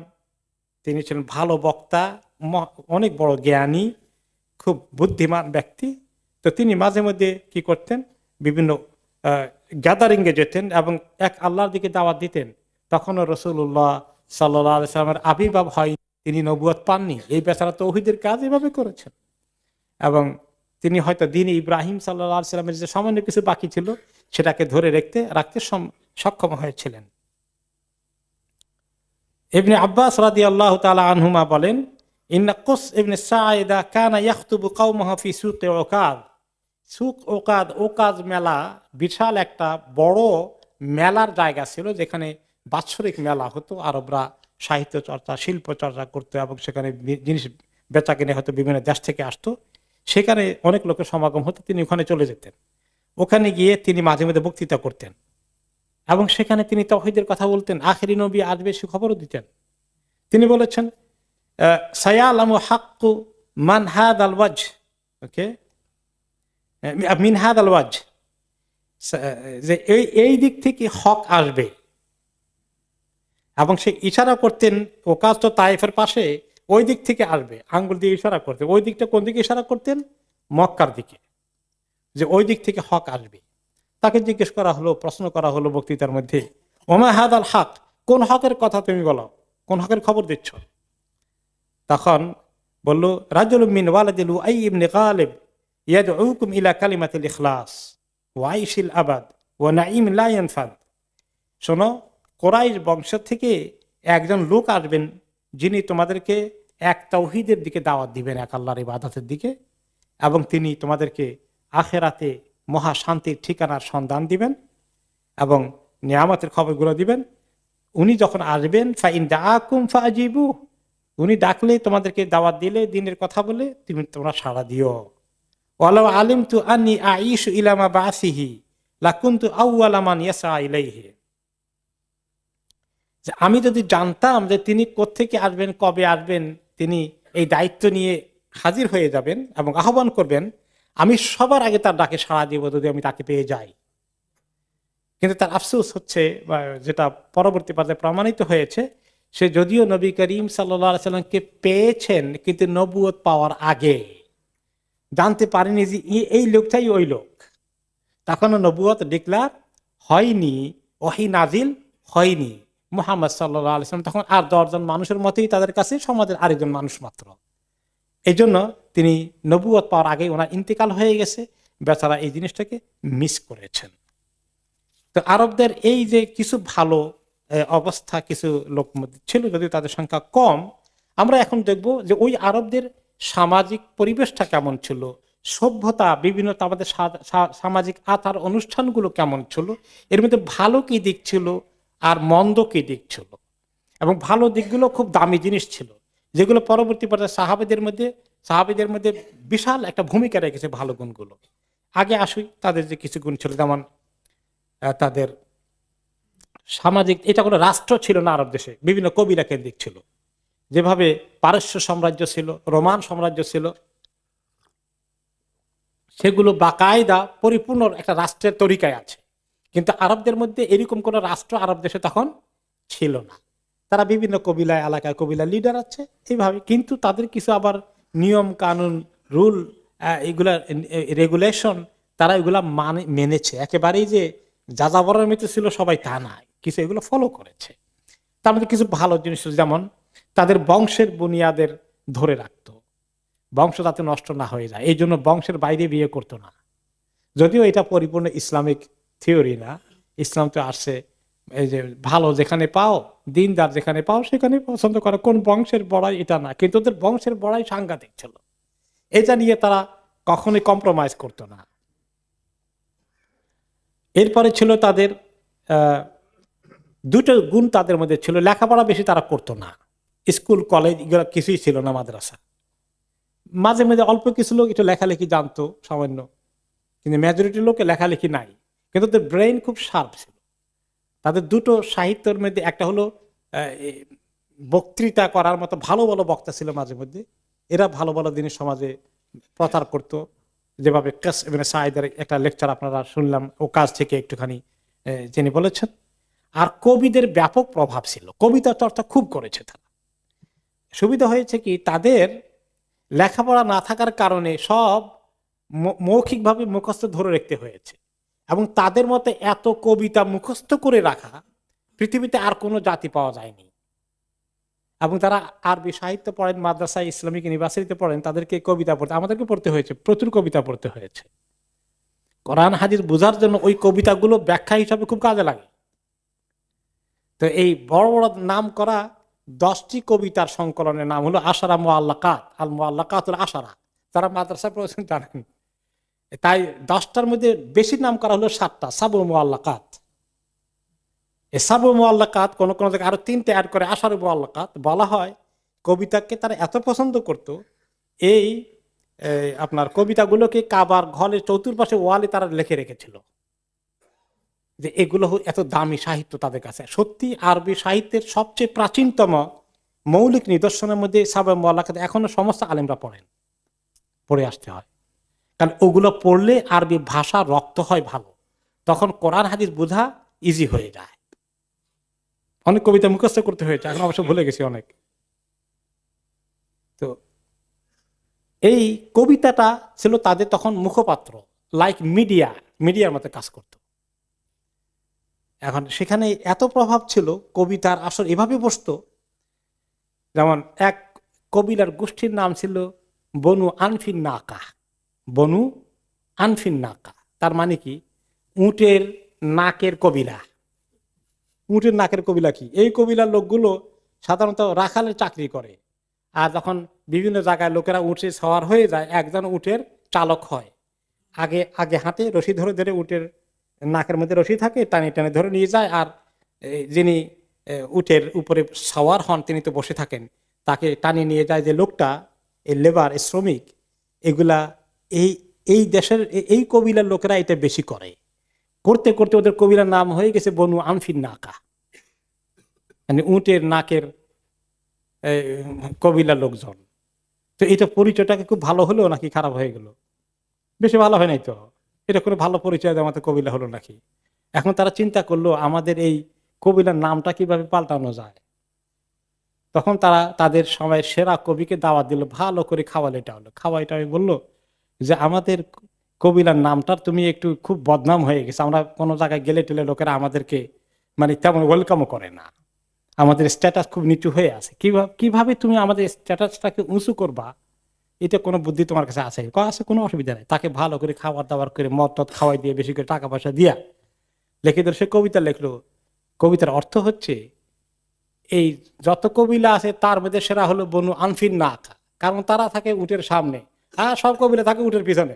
তিনি ছিলেন ভালো বক্তা, অনেক বড় জ্ঞানী, খুব বুদ্ধিমান ব্যক্তি। তো তিনি মাঝে মধ্যে কি করতেন, বিভিন্ন গ্যাদারিংয়ে যেতেন এবং এক আল্লাহর দিকে দাওয়াত দিতেন। তখনও রাসূলুল্লাহ সাল্লাল্লাহু আলাইহি ওয়াসাল্লামের আবির্ভাব হয়, তিনি নবুয়ত পাননি। এই বেচারা তাওহীদের কাজ এভাবে করেছেন এবং তিনি হয়তো দ্বীন ইব্রাহিম সাল্লাল্লাহু আলাইহি ওয়াসাল্লামের যে সামান্য কিছু বাকি ছিল সেটাকে ধরে রাখতে সক্ষম হয়েছিলেন। ইবনে আব্বাস রাদিয়াল্লাহু তাআলা আনহুমা বলেন, ইন্না কুস ইবনে সাঈদা কানা ইয়াখতুবু কওমাহু ফি সুক উকাদ। সুক উকাদ, উকাজ মেলা, বিশাল একটা বড় মেলার জায়গা ছিল যেখানে বাৎসরিক মেলা হতো। আরবরা সাহিত্য চর্চা, শিল্প চর্চা করতো এবং সেখানে জিনিস বেচা কিনে হতো, বিভিন্ন দেশ থেকে আসতো, সেখানে অনেক লোকের সমাগম হতো। তিনি ওখানে চলে যেতেন, ওখানে গিয়ে তিনি মাঝে মধ্যে বক্তৃতা করতেন এবং সেখানে তিনি তাওহীদের কথা বলতেন, আখিরি নবী আসবে সে খবরও দিতেন। তিনি বলেছেন, সায়ালামু হাক্কু মান হাদাল ওয়াজহ, ওকে, মিন হাদাল ওয়াজহ, যে এই দিক থেকে হক আসবে। এবং সে ইশারা করতেন, ও কাজ তো তায়েফের পাশে, ওই দিক থেকে আসবে, আঙ্গুল দিয়ে ইশারা করতেন। ওই দিকটা কোন দিকে ইশারা করতেন? মক্কার দিকে, যে ওই দিক থেকে হক আসবে। তাকে জিজ্ঞেস করা হলো, প্রশ্ন করা হলো বক্তৃতার মধ্যে, ওমা হাদাল হক, কোন হকের কথা তুমি বলো, কোন হকের খবর দিচ্ছ? তখন বলল, রাজুলুম মিন ওয়ালাদিল উআই ইবনে গালিব ইয়াদউকুম ইলা কালিমাতিল ইখলাস ওয়া আইশিল আবাদ ওয়া নাঈম লা ইয়ানফাদ। শোনো, কোরাইশ বংশ থেকে একজন লোক আসবেন যিনি তোমাদেরকে এক তাওহীদের দিকে দাওয়াত দিবেন, এক আল্লাহর ইবাদতের দিকে, এবং তিনি তোমাদেরকে আখেরাতে মহা শান্তির ঠিকানার সন্ধান দিবেন এবং নিয়ামতের খবরগুলো দিবেন। উনি যখন আসবেন, ফাইন দাআকুম ফাজিবু, উনি ডাকলে, তোমাদেরকে দাওয়াত দিলে, দিনের কথা বলে তোমরা সাড়া দিও। ওয়ালাউ আলিমতু আন্নী আইশু ইলা মা বাসিহি লাকুনতু আউওয়ালা মান ইয়াসআ ইলাইহি, যে আমি যদি জানতাম যে তিনি কোত্থেকে আসবেন, কবে আসবেন, তিনি এই দায়িত্ব নিয়ে হাজির হয়ে যাবেন এবং আহ্বান করবেন, আমি সবার আগে তার ডাকে সাড়া দিব যদি আমি তাকে পেয়ে যাই। কিন্তু তার আফসোস হচ্ছে, যেটা পরবর্তী পর্যায়ে প্রমাণিত হয়েছে, সে যদিও নবী করিম সাল্লাল্লাহু আলাইহি সাল্লামকে পেয়েছেন, কিন্তু নবুয়ত পাওয়ার আগে জানতে পারেনি যে এই লোকটাই ওই লোক। তখনও নবুয়ত ডিক্লার হয়নি, ওহী নাজিল হয়নি। মুহাম্মদ সাল্লাল্লাহু আলাইহি সাল্লাম তখন আর 10 জন মানুষের মতোই তাদের কাছে, সমাজের আরেকজন মানুষ মাত্র। এই জন্য তিনি নবুয়ত পাওয়ার আগে ওনার ইন্তেকাল হয়ে গেছে, বেচারা এই জিনিসটাকে মিস করেছেন। তো আরবদের এই যে কিছু ভালো অবস্থা কিছু লোক ছিল, যদিও তাদের সংখ্যা কম, আমরা এখন দেখব যে ওই আরবদের সামাজিক পরিবেশটা কেমন ছিল, সভ্যতা, বিভিন্ন আমাদের সামাজিক আচার অনুষ্ঠানগুলো কেমন ছিল, এর মধ্যে ভালো কি দিক ছিল আর মন্দ কি দিক ছিল। এবং ভালো দিকগুলো খুব দামি জিনিস ছিল, যেগুলো পরবর্তী পর্যায়ে সাহাবীদের মধ্যে বিশাল একটা ভূমিকা রেখেছে ভালো গুণগুলো। আগে আসুই তাদের যে কিছু গুণ ছিল, যেমন তাদের সামাজিক, এটা কোনো রাষ্ট্র ছিল না আরব দেশে, বিভিন্ন কবিরা কেন্দ্রিক ছিল। যেভাবে পারস্য সাম্রাজ্য ছিল, রোমান সাম্রাজ্য ছিল, সেগুলো বাকায়দা পরিপূর্ণ একটা রাষ্ট্রের তরিকায় আছে। কিন্তু আরবদের মধ্যে এরকম কোন রাষ্ট্র আরব দেশে তখন ছিল না। তারা বিভিন্ন কবিলায়, এলাকায় কবিলা লিডার আছে এইভাবে, কিন্তু তাদের কিছু আবার নিয়ম কানুন, রুল, এগুলা রেগুলেশন, তারা এগুলা মেনেছে। একেবারেই যে যাযাবরের মতো ছিল সবাই তা নাই, কিছু এগুলো ফলো করেছে। তার মধ্যে কিছু ভালো জিনিস, যেমন তাদের বংশের বুনিয়াদের ধরে রাখতো, বংশ যাতে নষ্ট না হয়ে যায়, এই জন্য বংশের বাইরে বিয়ে করতো না। যদিও এটা পরিপূর্ণ ইসলামিক থিওরি না, ইসলাম তো আসছে এই যে ভালো যেখানে পাও, দিনদার যেখানে পাও সেখানে পছন্দ করে, কোন বংশের বড়াই এটা না। কিন্তু ওদের বংশের বড়াই সাংঘাতিক ছিল, এটা নিয়ে তারা কখনোই কম্প্রোমাইজ করতো না। এরপরে ছিল তাদের দুটো গুণ তাদের মধ্যে ছিল, লেখাপড়া বেশি তারা করতো না, স্কুল কলেজ এগুলো কিছুই ছিল না, মাদ্রাসা। মাঝে মাঝে অল্প কিছু লোক একটু লেখালেখি জানতো সামান্য, কিন্তু মেজরিটি লোকে লেখালেখি নাই। কিন্তু তাদের ব্রেইন খুব শার্প ছিল। তাদের দুটো সাহিত্যের মধ্যে একটা হলো বক্তৃতা করার মতো ভালো ভালো বক্তা ছিল মাঝে মধ্যে, এরা ভালো ভালো জিনিস সমাজে প্রচার করতো। যেভাবে সাইদের একটা লেকচার আপনারা শুনলাম, ও কাজ থেকে একটুখানি যিনি বলেছেন। আর কবিদের ব্যাপক প্রভাব ছিল, কবিতা চর্চা খুব করেছে তারা। সুবিধা হয়েছে কি, তাদের লেখাপড়া না থাকার কারণে সব মৌখিকভাবে মুখস্থ ধরে রাখতে হয়েছে, এবং তাদের মতে এত কবিতা মুখস্থ করে রাখা পৃথিবীতে আর কোনো জাতি পাওয়া যায়নি। এবং তারা আরবি সাহিত্য পড়েন, মাদ্রাসায় ইসলামিক ইউনিভার্সিটিতে পড়েন, তাদেরকে কবিতা পড়তে, আমাদেরকে পড়তে হয়েছে, প্রচুর কবিতা পড়তে হয়েছে। কোরআন হাদিস বোঝার জন্য ওই কবিতাগুলো ব্যাখ্যা হিসাবে খুব কাজে লাগে। তো এই বড় বড় নাম করা 10টি কবিতার সংকলনের নাম হলো আশারা মুআল্লাকাত, আল মুআল্লাকাতুল আশারা। তারা মাদ্রাসায় পড়েছেন জানেন। তাই 10টার মধ্যে বেশি নাম করা হলো 7টা সাবুল মুআল্লাকাত। এই সাবুল মুআল্লাকাত কোন কোন জায়গায় আরো 3টে অ্যাড করে আশারু মুআল্লাকাত বলা হয়। কবিতাকে তারা এত পছন্দ করত, এই আপনার কবিতাগুলোকে কাবার ঘরের চতুর্পাশে ওয়ালে তারা লিখে রেখেছিল, যে এগুলো এত দামি সাহিত্য তাদের কাছে। সত্যি আরবি সাহিত্যের সবচেয়ে প্রাচীনতম মৌলিক নিদর্শনের মধ্যে সাবুল মুআল্লাকাত এখনো সমস্ত আলেমরা পড়ে আসতে হয়। কারণ ওগুলো পড়লে আরবি ভাষা রপ্ত হয় ভালো, তখন কোরআন হাদিস বোঝা ইজি হয়ে যায়। অনেক কবিতা মুখস্থ করতে হয়েছে, এখন অবশ্য ভুলে গেছি অনেক। তো এই কবিতাটা ছিল তাদের তখন মুখপাত্র, লাইক মিডিয়ার মতো কাজ করত। এখন সেখানে এত প্রভাব ছিল, কবিতার আসর এভাবে বসতো, যেমন এক কবিলার গোষ্ঠীর নাম ছিল বনু আনফিন নাকা। বনু আনফিন নাকা তার মানে কি? উটের নাকের কবিলা। উটের নাকের কবিলা কি? এই কবিলার লোকগুলো সাধারণত রাখালের চাকরি করে, আর যখন বিভিন্ন জায়গায় লোকেরা উঠে সওয়ার হয়ে যায়, একজন উটের চালক হয়। আগে আগে হাতে রশি ধরে ধরে উটের নাকের মধ্যে রশি থাকে, টানে টানে ধরে নিয়ে যায়, আর যিনি উটের উপরে সওয়ার হন তিনি তো বসে থাকেন, তাকে টানিয়ে নিয়ে যায় যে লোকটা, এই লেবার, শ্রমিক। এগুলা এই এই দেশের এই কবিলার লোকেরা এটা বেশি করে। করতে করতে ওদের কবিলার নাম হয়ে গেছে বনু আনফিন নাকা, মানে উটের নাকের কবিলার লোকজন। তো এটা পরিচয়টাকে খুব ভালো হলো নাকি খারাপ হয়ে গেল? বেশি ভালো হয় নাই তো। এটা কোনো ভালো পরিচয় দেওয়া কবিলা হলো নাকি? এখন তারা চিন্তা করলো আমাদের এই কবিলার নামটা কিভাবে পাল্টানো যায়। তখন তারা তাদের সময় সেরা কবিকে দাওয়াত দিল, ভালো করে খাওয়ালেটা হলো। খাওয়াইটা বললো যে আমাদের কবিলার নামটার তুমি একটু খুব বদনাম হয়ে গেছে, আমরা কোনো জায়গায় গেলে টেলে লোকেরা আমাদেরকে মানে তেমন ওয়েলকামও করে না, আমাদের স্ট্যাটাস খুব নিচু হয়ে আছে। কিভাবে তুমি আমাদের স্ট্যাটাসটাকে উঁচু করবা, এটা কোনো বুদ্ধি তোমার কাছে আছে? আছে, কোনো অসুবিধা নেই। তাকে ভালো করে খাবার দাবার করে মদ টদ খাওয়াই দিয়ে বেশি করে টাকা পয়সা দিয়া লিখে দিল। সে কবিতা লিখলো। কবিতার অর্থ হচ্ছে এই যত কবিলা আছে তার মধ্যে সেরা হলো বনু আনফিন নাকা, কারণ তারা থাকে উটের সামনে আর সব কবিলা থাকে উটের পিছনে।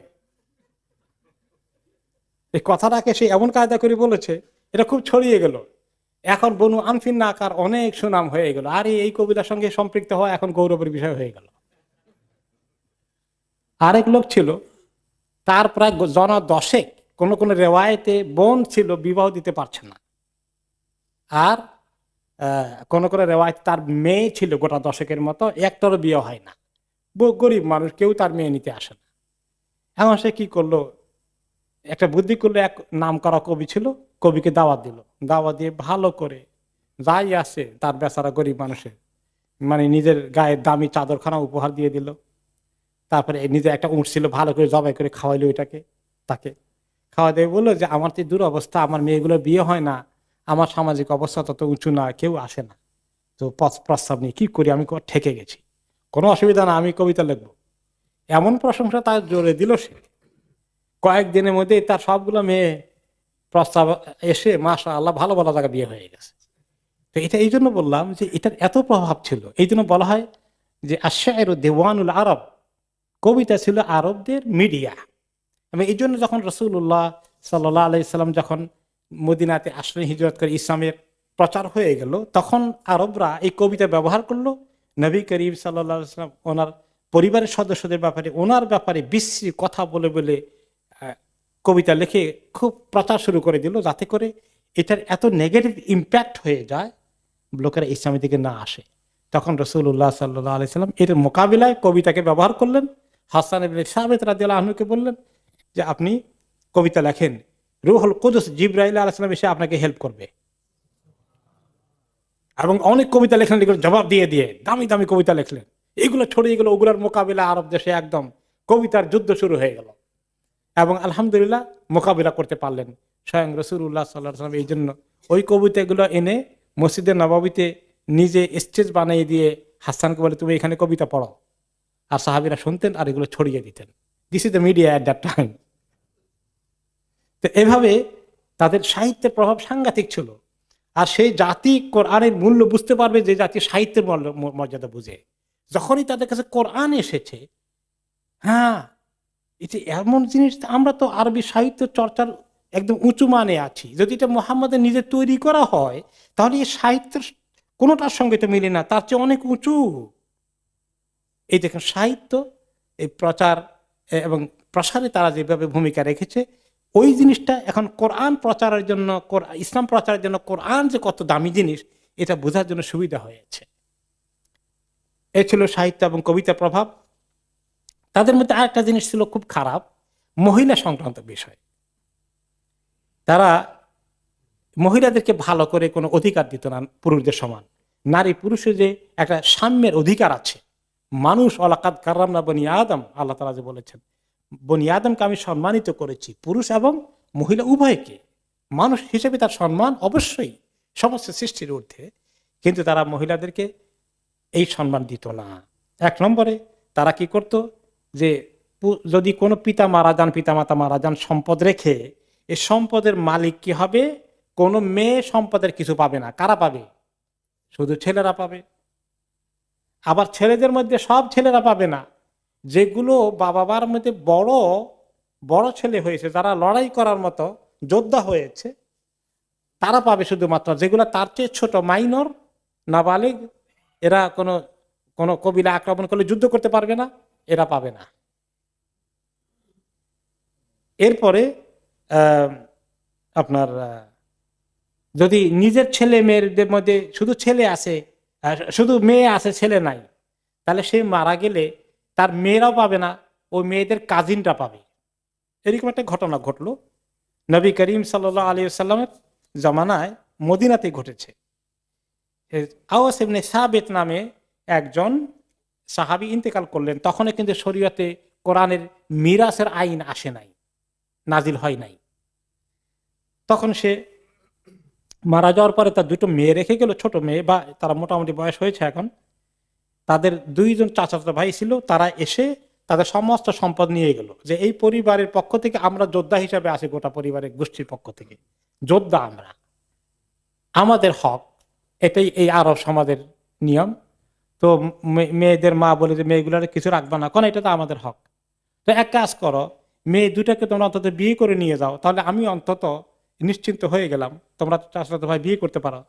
এই কথাটাকে সে এমন কায়দা করে বলেছে, এটা খুব ছড়িয়ে গেল। এখন বনু আনফিন নাকার অনেক সুনাম হয়ে গেল, আর এই কবিতার সঙ্গে সম্পৃক্ত হওয়া এখন গৌরবের বিষয় হয়ে গেল। আরেক লোক ছিল, তার প্রায় জন 10 কোন কোন রেওয়ায়েতে বোন ছিল, বিবাহ দিতে পারছে না। আর কোন কোন রেওয়ায়েতে তার মেয়ে ছিল গোটা 10 মতো, একটারও বিয়ে হয় না। গরিব মানুষ, কেউ তার মেয়ে নিতে আসে না। এখন সে কি করলো, একটা বুদ্ধি করলো। এক নাম করা কবি ছিল, কবিকে দাওয়াত দিল। দাওয়াত দিয়ে ভালো করে যাই আছে তার বেচারা গরিব মানুষের মানে নিজের গায়ের দামি চাদরখানা উপহার দিয়ে দিল। তারপরে নিজে একটা উঠ ছিল, ভালো করে জবাই করে খাওয়াইলো ওইটাকে। তাকে খাওয়া দিয়ে বললো যে আমার তো দূর অবস্থা, আমার মেয়েগুলোর বিয়ে হয় না, আমার সামাজিক অবস্থা তত উঁচু না, কেউ আসে না, তো প্রস্তাব নিয়ে কি করি, আমি ঠেকে গেছি। কোনো অসুবিধা না, আমি কবিতা লিখবো। এমন প্রশংসা তার জোরে দিল সে, কয়েকদিনের মধ্যে তার সবগুলো মেয়ে প্রস্তাব এসে মাশাআল্লাহ ভালো ভালো জায়গা বিয়ে হয়ে গেছে। তো এটা এই জন্য বললাম যে এটার এত প্রভাব ছিল। এই জন্য বলা হয় যে আশ-শা'রু দিওয়ানুল আরব, কবিতা ছিল আরবদের মিডিয়া। এবং এই জন্য যখন রাসূলুল্লাহ সাল্লাল্লাহু আলাইহি সাল্লাম যখন মদিনাতে আসলেন, হিজরত করে ইসলামের প্রচার হয়ে গেল, তখন আরবরা এই কবিতা ব্যবহার করলো। নবী করিম সাল্লাল্লাহু আলাইহি সাল্লাম ওনার পরিবারের সদস্যদের ব্যাপারে, ওনার ব্যাপারে বিশ্রী কথা বলে বলে কবিতা লিখে খুব প্রচার শুরু করে দিল, যাতে করে এটার এত নেগেটিভ ইম্প্যাক্ট হয়ে যায়, লোকেরা ইসলামের দিকে না আসে। তখন রাসূলুল্লাহ সাল্লাল্লাহু আলাইহি সাল্লাম এর মোকাবিলায় কবিতাকে ব্যবহার করলেন। হাসান ইবনে সাবিত রাদিয়াল্লাহু আনহুকে বললেন যে আপনি কবিতা লেখেন, রূহুল কুদুস জিবরাইল আলাইহিস সালাম এসে আপনাকে হেল্প করবে। এবং অনেক কবিতা লেখলেন, এগুলো জবাব দিয়ে দিয়ে দামি দামি কবিতা লেখলেন। এগুলো ছড়িয়ে গেল, ওগুলোর মোকাবিলা আরব দেশে একদম কবিতার যুদ্ধ শুরু হয়ে গেল। এবং আলহামদুলিল্লাহ মোকাবিলা করতে পারলেন স্বয়ং রাসূলুল্লাহ সাল্লাল্লাহু আলাইহি ওয়াসাল্লাম। এই জন্য ওই কবিতাগুলো এনে মসজিদে নববীতে নিজে স্টেজ বানিয়ে দিয়ে হাসানকে বলে তুমি এখানে কবিতা পড়ো, আর সাহাবীরা শুনতেন আর এগুলো ছড়িয়ে দিতেন। This is the media at that time. তো এভাবে তাদের সাহিত্যের প্রভাব সাংঘাতিক ছিল। আর সেই জাতি কোরআনের মূল্য বুঝতে পারবে যে জাতি সাহিত্যের মর্যাদা বুঝে। যখনই তাদের কাছে কোরআন এসেছে, হ্যাঁ এটা এমন জিনিস, আমরা তো আরবি সাহিত্য চর্চার একদম উঁচু মানে আছি। যদি এটা মুহাম্মাদের নিজে তৈরি করা হয়, তাহলে এই সাহিত্যের কোনোটার সঙ্গে তো মিলে না, তার চেয়ে অনেক উঁচু। এই দেখেন সাহিত্য, এই প্রচার এবং প্রসারে তারা যেভাবে ভূমিকা রেখেছে, ওই জিনিসটা এখন কোরআন প্রচারের জন্য, ইসলাম প্রচারের জন্য কোরআন যে কত দামি জিনিস, এটা বোঝার জন্য সুবিধা হয়েছে। এ ছিল সাহিত্য এবং কবিতার প্রভাব। তাদের মধ্যে আরেকটা জিনিস ছিল খুব খারাপ, মহিলা সংক্রান্ত বিষয়। তারা মহিলাদেরকে ভালো করে কোনো অধিকার দিত না পুরুষদের সমান। নারী পুরুষের যে একটা সাম্যের অধিকার আছে, মানুষ ওয়ালাকাদ কাররামনা বনি আদম, আল্লাহ তাআলা যে বলেছেন বনি আদমকে আমি সম্মানিত করেছি, পুরুষ এবং মহিলা উভয়কে। মানুষ হিসেবে তার সম্মান অবশ্যই সমস্ত সৃষ্টির ঊর্ধ্বে, কিন্তু তারা মহিলাদেরকে এই সম্মান দিত না। এক নম্বরে তারা কি করত, যে যদি কোনো পিতা মাতা মারা যান সম্পদ রেখে, এই সম্পদের মালিক কি হবে, কোনো মেয়ে সম্পদের কিছু পাবে না। কারা পাবে? শুধু ছেলেরা পাবে। আবার ছেলেদের মধ্যে সব ছেলেরা পাবে না, যেগুলো বাবার মধ্যে বড় বড় ছেলে হয়েছে, যারা লড়াই করার মতো যোদ্ধা হয়েছে, তারা পাবে শুধুমাত্র। যেগুলো তার চেয়ে ছোট, মাইনর, নাবালিগ, এরা কোনো কোনো কবিলা আক্রমণ করলে যুদ্ধ করতে পারবে না, এরা পাবে না। এরপরে আপনার যদি নিজের ছেলে মেয়েদের মধ্যে শুধু ছেলে আছে, শুধু মেয়ে আছে, ছেলে নাই, তাহলে সে মারা গেলে তার মেয়েরাও পাবে না, ওই মেয়েদের কাজিনটা পাবে। এরকম একটা ঘটনা ঘটলো নবী করিম সাল্লাল্লাহু আলাইহি ওয়াসাল্লামের জামানায়, মদিনাতে ঘটেছে। আওয়াস ইবনে সাবিত নামে একজন সাহাবী ইন্তেকাল করলেন। তখন কিন্তু শরীয়তে কোরআনের মিরাসের আইন আসে নাই, নাজিল হয় নাই। তখন সে মারা যাওয়ার পরে তার দুটো মেয়ে রেখে গেল, ছোট মেয়ে, বা তারা মোটামুটি বয়স হয়েছে এখন। তাদের দুইজন চাচাতো ভাই ছিল, তারা এসে তাদের সমস্ত সম্পদ নিয়ে গেল, যে এই পরিবারের পক্ষ থেকে আমরা যোদ্ধা হিসাবে আসি, গোটা পরিবারের গোষ্ঠীর পক্ষ থেকে যোদ্ধা আমরা, আমাদের হক। এটাই এই আরব সমাজের নিয়ম। তো মেয়েদের মা বলে যে মেয়েগুলোর কিছু রাখবা না, কারণ এটা তো আমাদের হক। তো এক কাজ করো, মেয়ে দুটাকে তোমরা অন্তত বিয়ে করে নিয়ে যাও, তাহলে আমি অন্তত নিশ্চিন্ত হয়ে গেলাম, তোমরা চাচাতো ভাই বিয়ে করতে পারো।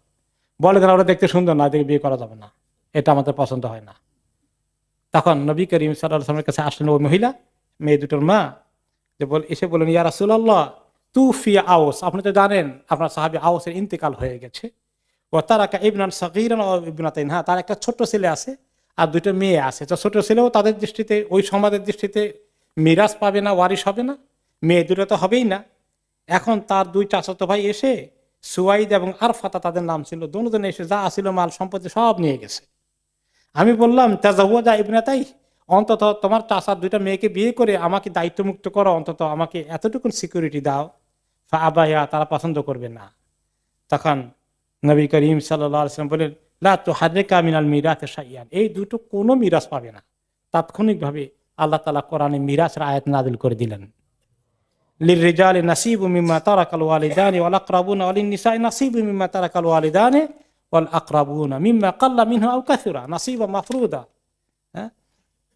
বলে দেন ওরা দেখতে সুন্দর না, দেখে বিয়ে করা যাবে না, এটা আমাদের পছন্দ হয় না। তখন নবী করিম সাল্লাল্লাহু আলাইহি ওয়াসাল্লামের কাছে আসলেন ওই মহিলা, মেয়ে দুটোর মা, যে এসে বলেন, ইয়া রাসূলুল্লাহ তুফি আওস, আপনি তো জানেন আপনার সাহাবী আওসের ইন্তেকাল হয়ে গেছে। ও তারাকা ইবনান সাগীরান ওয়া ইবনাতাইন, হ্যাঁ, তার একটা ছোট্ট ছেলে আছে আর দুটো মেয়ে আছে। তো ছোট ছেলেও তাদের দৃষ্টিতে, ওই সমাজের দৃষ্টিতে মিরাস পাবে না, ওয়ারিশ হবে না, মেয়ে দুটো তো হবেই না। এখন তার দুই চাচাতো ভাই এসে, সুয়াইদ এবং আরফাতা তাদের নাম ছিল, দুজনে এসে যা আসিল মাল সম্পত্তি সব নিয়ে গেছে। আমি বললাম তাজাওয়াজা ইবনাতাই, অন্তত তোমার চাচার দুইটা মেয়েকে বিয়ে করে আমাকে দায়িত্বমুক্ত করো, অন্তত আমাকে এতটুকু সিকিউরিটি দাও। আবায়া, তারা পছন্দ করবে না। তখন নবী করিম সাল্লাল্লাহু আলাইহি ওয়াসাল্লাম বলেন, লা তুহাররিকা মিনাল মিরাথি শাইআন, এই দুটো কোনো মিরাস পাবে না। তাৎক্ষণিকভাবে আল্লাহ তাআলা কোরআনে মিরাসের আয়াত নাযিল করে দিলেন, লিররিজালি নাসিবু মিম্মা তারাকাল ওয়ালিদানি ওয়াল আকরাবুনা ওয়ালিন নিসাই নাসিবু মিম্মা তারাকাল ওয়ালিদানি ওয়াল আকরাবুনা মিম্মা কাল্লা মিনহু আও কাসুরা নাসিবা মাফরুদা। হ্যাঁ,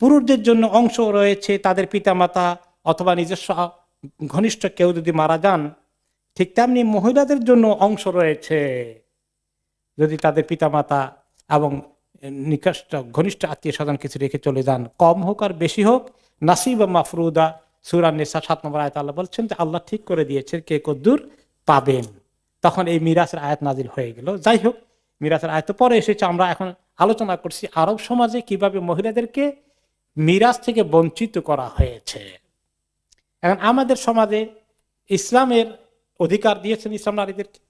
পুরুষদের জন্য অংশ রয়েছে, তাদের পিতামাতা অথবা নিজস্ব ঘনিষ্ঠ কেউ যদি মারা যান, ঠিক তেমনি মহিলাদের জন্য অংশ রয়েছে, যদি তাদের পিতামাতা এবং নিকষ্ট ঘনিষ্ঠ আত্মীয় স্বজন কিছু রেখে চলে যান, কম হোক আর বেশি হোক, নাসিবা মাফরুদা। সূরা নিসা 7 নম্বর আয়াতে আল্লাহ বলছেন যে আল্লাহ ঠিক করে দিয়েছে কে কদ্দুর পাবেন। তখন এই মিরাসের আয়াত নাজিল হয়ে গেল। যাই হোক, মিরাসের আয়াত তো পরে এসেছে, আমরা এখন আলোচনা করছি আরব সমাজে কিভাবে মহিলাদেরকে মিরাস থেকে বঞ্চিত করা হয়েছে। এখন আমাদের সমাজে ইসলামের অধিকার দিয়েছেন ইসলাম নারীদেরকে।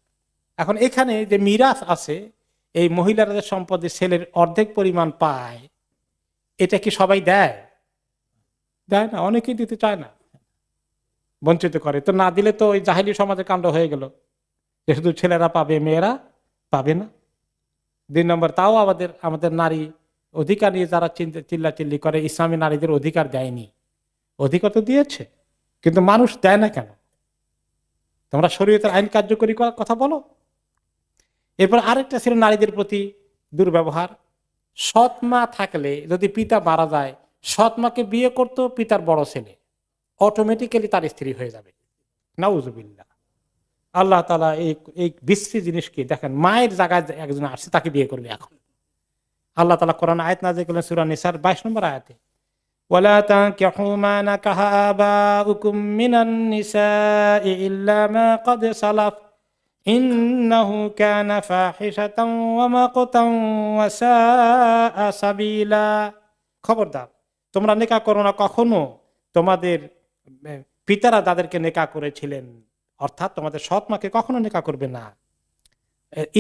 এখন এখানে যে মিরাস আছে, এই মহিলাদের সম্পদে ছেলের অর্ধেক পরিমাণ পায়, এটা কি সবাই দেয়? দেয় না, অনেকেই দিতে চায় না, বঞ্চিত করে। তো না দিলে তো ওই জাহেলি সমাজের কাণ্ড হয়ে গেল, যে শুধু ছেলেরা পাবে, মেয়েরা পাবে না। 2 নম্বর, তাও আমাদের নারী অধিকার নিয়ে যারা চিল্লাচিল্লি করে, ইসলামী নারীদের অধিকার দেয়নি। অধিকার তো দিয়েছে, কিন্তু মানুষ দেয় না কেন? তোমরা শরীয়তের আইন কার্যকরী করার কথা বলো। এরপর আরেকটা ছিল নারীদের প্রতি দুর্ব্যবহার। সৎ মা থাকলে যদি পিতা মারা যায়, সৎ মাকে বিয়ে করতো পিতার বড় ছেলে, অটোমেটিক্যালি তার স্ত্রী হয়ে যাবে। নাউজুবিল্লাহ। আল্লাহ তাআলা এই বিশ্রী জিনিসকে দেখেন, মায়ের জায়গায় একজন আসছে, তাকে বিয়ে করবে এখন। আল্লাহ তাআলা কোরআন আয়াত নাযিল করলেন সূরা নিসার 22 নম্বর আয়াতে, ওয়ালা তানকিহু মা নাকাহা আবাউকুম মিনান নিসাই ইল্লা মা ক্বাদ সালাফ ইন্নাহু কানা ফাহিশাতাও ওয়া মাকতাও ওয়া সাআ সাবিলা। খবরদার, তোমরা নেকাহ করো না কখনো তোমাদের পিতারা যাদেরকে নেকাহ করেছিলেন, অর্থাৎ তোমাদের সৎ মাকে কখনো নেকাহ করবে না।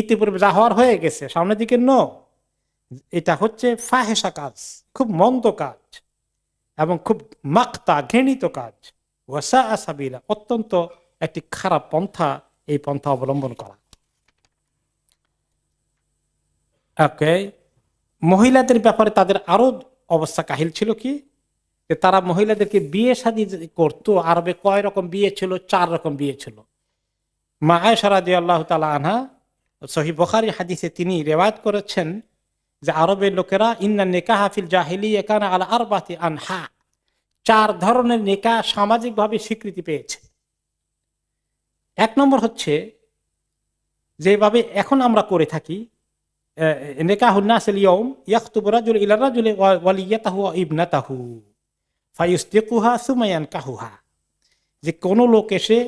ইতিপূর্বে যা হওয়ার হয়ে গেছে, সামনের দিকে এটা হচ্ছে ফাহেসা কাজ, খুব মন্দ কাজ এবং খুব মাকতা, ঘৃণিত কাজ। ওয়াসা আসাবিলা, অত্যন্ত একটি খারাপ পন্থা, এই পন্থা অবলম্বন করা। ওকে, মহিলাদের ব্যাপারে তাদের আরো অবস্থা কাহিল ছিল কি, যে তারা মহিলাদেরকে বিয়ে শাদী করতো। আরবে কয় রকম বিয়ে ছিল? 4 রকম বিয়ে ছিল। মা আয়েশা রাদিয়াল্লাহু তাআলা আনহা সহিহ বুখারী হাদিসে তিনি রিওয়ায়াত করেছেন যে আরবের লোকেরা ইন্না নিকাহা ফিল জাহিলিয়া কানা আলা আরবাতি আনহা, 4 ধরনের নিকাহ সামাজিকভাবে স্বীকৃতি পেয়েছে। 1 নম্বর হচ্ছে যেভাবে এখন আমরা করে থাকি, নিকাহুন নাসিল ইয়াউম ইয়াখতুবু রাজুল ইলা রাজুলি ওয়ালিয়াতাহু ওয়া ইবনাতাহু ফায়ুসদিকুহা সুম্মা ইয়ানকাহুহা, যে কোনো লোক এসে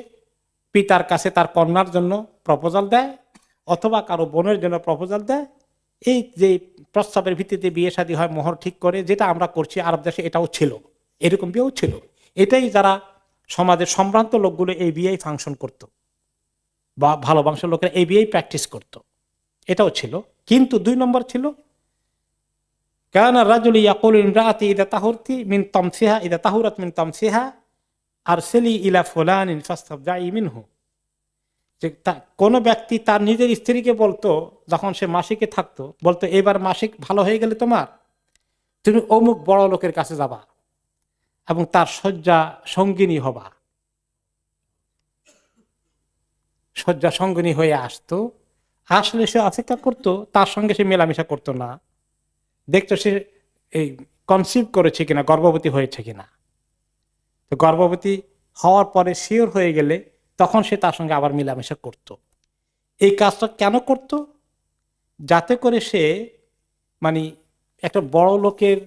পিতার কাছে তার কন্যার জন্য প্রপোজাল দেয় অথবা কারো বোনের জন্য প্রপোজাল দেয়। এই যে প্রস্তাবের ভিত্তিতে বিয়ে শাদী হয়, মোহর ঠিক করে, যেটা আমরা করছি আরব দেশে এটাও ছিল, এরকম বিয়েও ছিল। এটাই যারা সমাজের সম্ভ্রান্ত লোকগুলো এই বিয়েই ফাংশন করত, বা ভালো বংশের লোকেরা এই বিয়েই প্র্যাকটিস করত, এটাও ছিল। কিন্তু 2 নম্বর ছিল কানা রাজুলি ইয়াকুলু ইমরাআতি ইযা তাহুরতি মিন তামসিহা ইযা তাহুরাত মিন তামসিহা আরসিলি ইলা ফুলানিন ফাস্তাবদাই মিনহু, যে কোনো ব্যক্তি তার নিজের স্ত্রীকে বলতো, যখন সে মাসিকে থাকতো, বলতো এবার মাসিক ভালো হয়ে গেলে তুমি অমুক বড় লোকের কাছে যাবা এবং তার শয্যা সঙ্গিনী হবা। শয্যা সঙ্গিনী হয়ে আসতো, আসলে সে অপেক্ষা করতো, তার সঙ্গে সে মেলামেশা করতো না, দেখতো সে এই কনসিভ করেছে কিনা, গর্ভবতী হয়েছে কিনা। তো গর্ভবতী হওয়ার পরে শিওর হয়ে গেলে তখন সে তার সঙ্গে আবার মেলামেশা করত। এই কাজটা কেন করত? যাতে করে সে মানে একটা বড় লোকের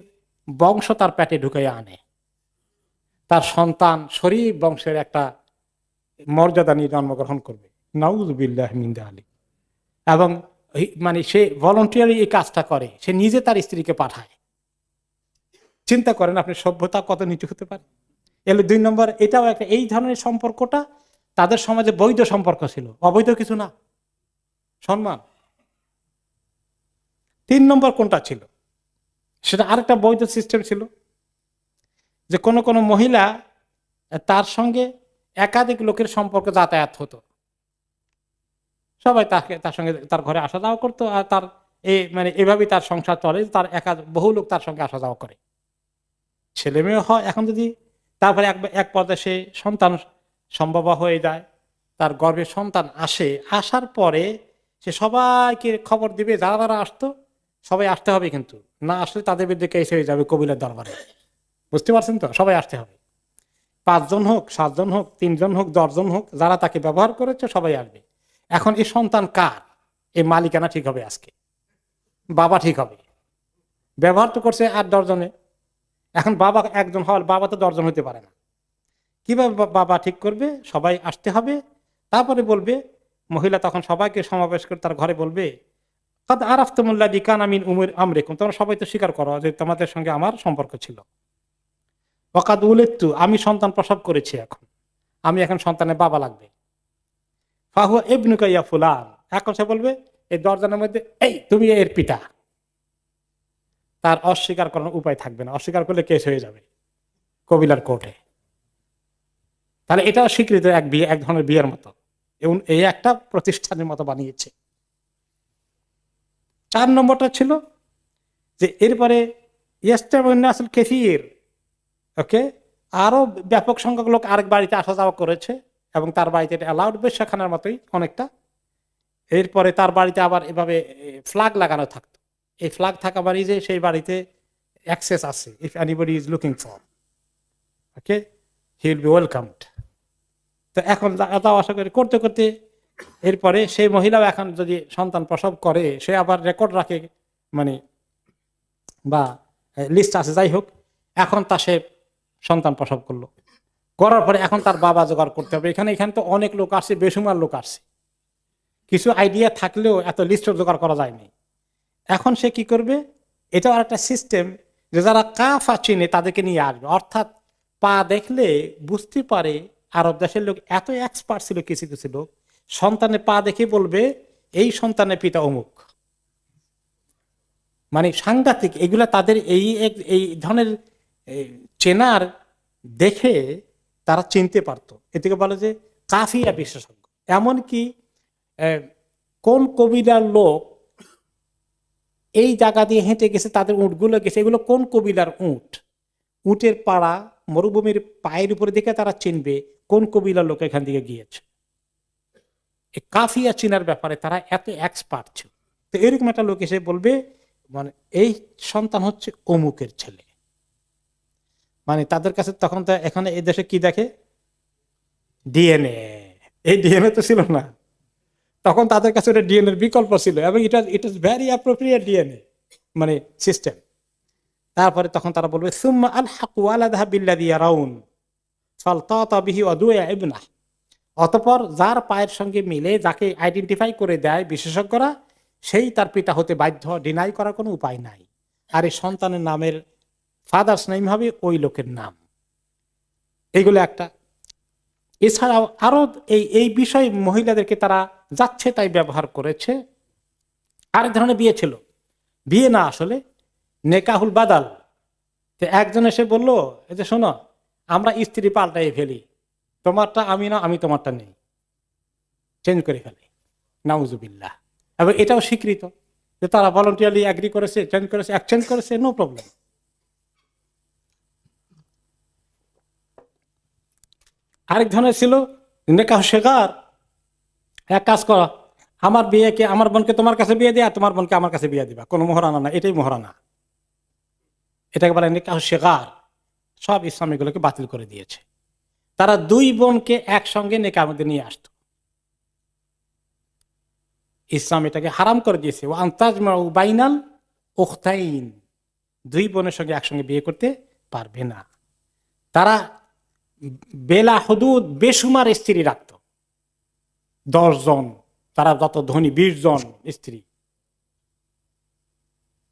বংশ তার পেটে ঢুকাইয়া আনে, তার সন্তান শরীফ বংশের একটা মর্যাদা নিয়ে জন্মগ্রহণ করবে। নাউযুবিল্লাহি মিন যালিক। এবং মানে সে ভলান্টিয়ারি এই কাজটা করে, সে নিজে তার স্ত্রীকে পাঠায়। চিন্তা করেন আপনি সভ্যতা কত নিচু হতে পারে। এলে 2 নম্বর, এটাও একটা, এই ধরনের সম্পর্কটা তাদের সমাজে বৈধ সম্পর্ক ছিল, অবৈধ কিছু না, সম্মান। 3 নম্বর কোনটা ছিল? সেটা আরেকটা বৈধ সিস্টেম ছিল, যে কোনো কোনো মহিলা তার সঙ্গে একাধিক লোকের সম্পর্ক যাতায়াত হতো, সবাই তার সঙ্গে তার ঘরে আসা যাওয়া করতো, আর তার মানে এভাবেই তার সংসার চলে, তার বহু লোক তার সঙ্গে আসা যাওয়া করে, ছেলে মেয়ে হয়। এখন যদি তারপরে এক পর্যায়ে সে সন্তান সম্ভব হয়ে যায়, তার গর্ভে সন্তান আসে, আসার পরে সে সবাইকে খবর দিবে, যারা যারা আসতো সবাই আসতে হবে, কিন্তু না আসলে তাদের বিরুদ্ধে কেস হয়ে যাবে কবিলের দরবারে। বুঝতে পারছেন তো? সবাই আসতে হবে, 5 জন হোক, 7 জন হোক, 3 জন হোক, 10 জন হোক, যারা তাকে ব্যবহার করেছে সবাই আসবে। এখন এই সন্তান কার? এই মালিকানা ঠিক হবে আজকে, বাবা ঠিক হবে। ব্যবহার তো করছে 8-10 জনে, এখন বাবা একজন হওয়ার, বাবা তো 10 জন হতে পারে না। কিভাবে বাবা ঠিক করবে? সবাই আসতে হবে। তারপরে বলবে মহিলা, তখন সবাইকে সমাবেশ করে তার ঘরে বলবে, কাদ আরাফতুমুল্লাযী কানা মিন উমুর আমরিকুম, তোমরা সবাই তো স্বীকার করো যে তোমাদের সঙ্গে আমার সম্পর্ক ছিল। ওয়াকাদ উলিদতু, আমি সন্তান প্রসব করেছি, আমি এখন সন্তানের বাবা লাগবে। ফাহুয়া ইবনুকা ইয়া ফুলান, এখন সে বলবে এই 10 জনের মধ্যে এই তুমি এর পিতা। তার অস্বীকার করার উপায় থাকবে না, অস্বীকার করলে কেস হয়ে যাবে কবিলার কোর্টে। তাহলে এটাও স্বীকৃত এক ধরনের বিয়ের মতো, এবং এই একটা প্রতিষ্ঠানের মতো বানিয়েছে। 4 নম্বরটা ছিল যে এরপরে ইয়াস্তাবুন্নাসুল কাসীর, ওকে, আরো ব্যাপক সংখ্যক লোক আরেক বাড়িতে আসা যাওয়া করেছে, এবং তার বাড়িতে এটা অ্যালাউড, বেশ্যাখানার মতোই অনেকটা। এরপরে তার বাড়িতে আবার এভাবে ফ্ল্যাগ লাগানো থাকতো, এই ফ্ল্যাগ থাকা বাড়ি যে সেই বাড়িতে অ্যাক্সেস আছে, if anybody is looking for, okay, he will be welcomed. তো এখন যাওয়া আসা করে করতে করতে এরপরে সেই মহিলাও এখন যদি সন্তান প্রসব করে, সে আবার রেকর্ড রাখে, মানে বা লিস্ট আছে, যাই হোক, এখন সে সন্তান প্রসব করলো, করার পরে এখন তার বাবা জোগাড় করতে হবে। এখানে তো অনেক লোক আসছে, বেসুমার লোক আসছে, কিছু আইডিয়া থাকলেও এত লিস্ট জোগাড় করা যায়নি। এখন সে কি করবে? এটাও আর একটা সিস্টেম, যে যারা কাফা চিনে তাদেরকে নিয়ে আসবে, অর্থাৎ পা দেখলে বুঝতে পারে। আরব দেশের লোক এত এক্সপার্ট ছিল, কিছু কিছু লোক সন্তানের পা দেখে বলবে এই সন্তানের পিতা অমুক, মানে সাংঘাতিক। এগুলা তাদের এই ধরনের চেনার দেখে তারা চিনতে পারতো। এদিকে বলে যে কাফিয়া বিশেষজ্ঞ। এমনকি কোন কবিরার লোক এই জায়গা দিয়ে হেঁটে গেছে, তাদের উঁটগুলো গেছে, এগুলো কোন কবিলার উঁট। উটের পাড়া মরুভূমির পায়ের উপরে দেখে তারা চিনবে কোন কবিলার লোক এখান থেকে গিয়েছে। কাফিয়া চিনার ব্যাপারে তারা এত এক্সপার্ট ছিল। তো এরকম একটা লোক এসে বলবে মানে এই সন্তান হচ্ছে অমুকের ছেলে। মানে তাদের কাছে তখন তো এখানে এই দেশে কি দেখে, ডিএনএ। এই ডিএনএ তো ছিল না তখন, তাদের কাছে ওটা ডিএনএ বিকল্প ছিল, এবং it is very appropriate DNA মানে সিস্টেম। তারপরে তখন তারা বলবে সুম্মা আলহাকু আলাদা বিল্লাযী ইয়ারাউন ফালতাতা বিহি ওয়াদুয়া ইবনাহ। অতঃপর যার পায়ের সঙ্গে মিলে, যাকে আইডেন্টিফাই করে দেয় বিশেষজ্ঞরা, সেই তার পিতা হতে বাধ্য, ডিনাই করার কোনো উপায় নাই। আর এই সন্তানের নামের ফাদার্স নেম হবে ওই লোকের নাম। এইগুলো একটা। এছাড়াও আরো এই বিষয়ে মহিলাদেরকে তারা যাচ্ছে তাই ব্যবহার করেছে। আরেক ধরনের বিয়ে ছিল, বিয়ে না আসলে নেকাহুল বাদাল। তো একজন এসে বলল এই যে শোনো, আমরা স্ত্রী পাল্টাই ফেলি, তোমারটা আমি না, আমি তোমারটা নেই, চেঞ্জ করে ফেলি, নাউজুবিল্লাহ। এবং এটাও স্বীকৃত যে তারা ভলান্টিয়ারলি এগ্রি করেছে, চেঞ্জ করেছে, এক্সচেঞ্জ করেছে, নো প্রবলেম। আরেক ধরনের ছিল নেকাহ শেখার। এক কাজ করো, আমার বিয়েকে, আমার বোনকে তোমার কাছে বিয়ে দেয়া, তোমার বোনকে আমার কাছে বিয়ে দিবা, কোনো মহারানা না, এটাই মহারানা। এটাকে বলে নেকাহ শেখার। সব ইসলাম এগুলোকে বাতিল করে দিয়েছে। তারা দুই বোনকে একসঙ্গে নেকার মধ্যে নিয়ে আসতো। ইসলাম এটাকে হারাম করে দিয়েছে। ও আনতাজমাউ বাইনাল উখতাইন, দুই বোনের সঙ্গে একসঙ্গে বিয়ে করতে পারবে না। তারা বেলা হুদুদ বেসুমার স্ত্রী রাখত, 10 জন, তারা যত ধনী 20 জন স্ত্রী।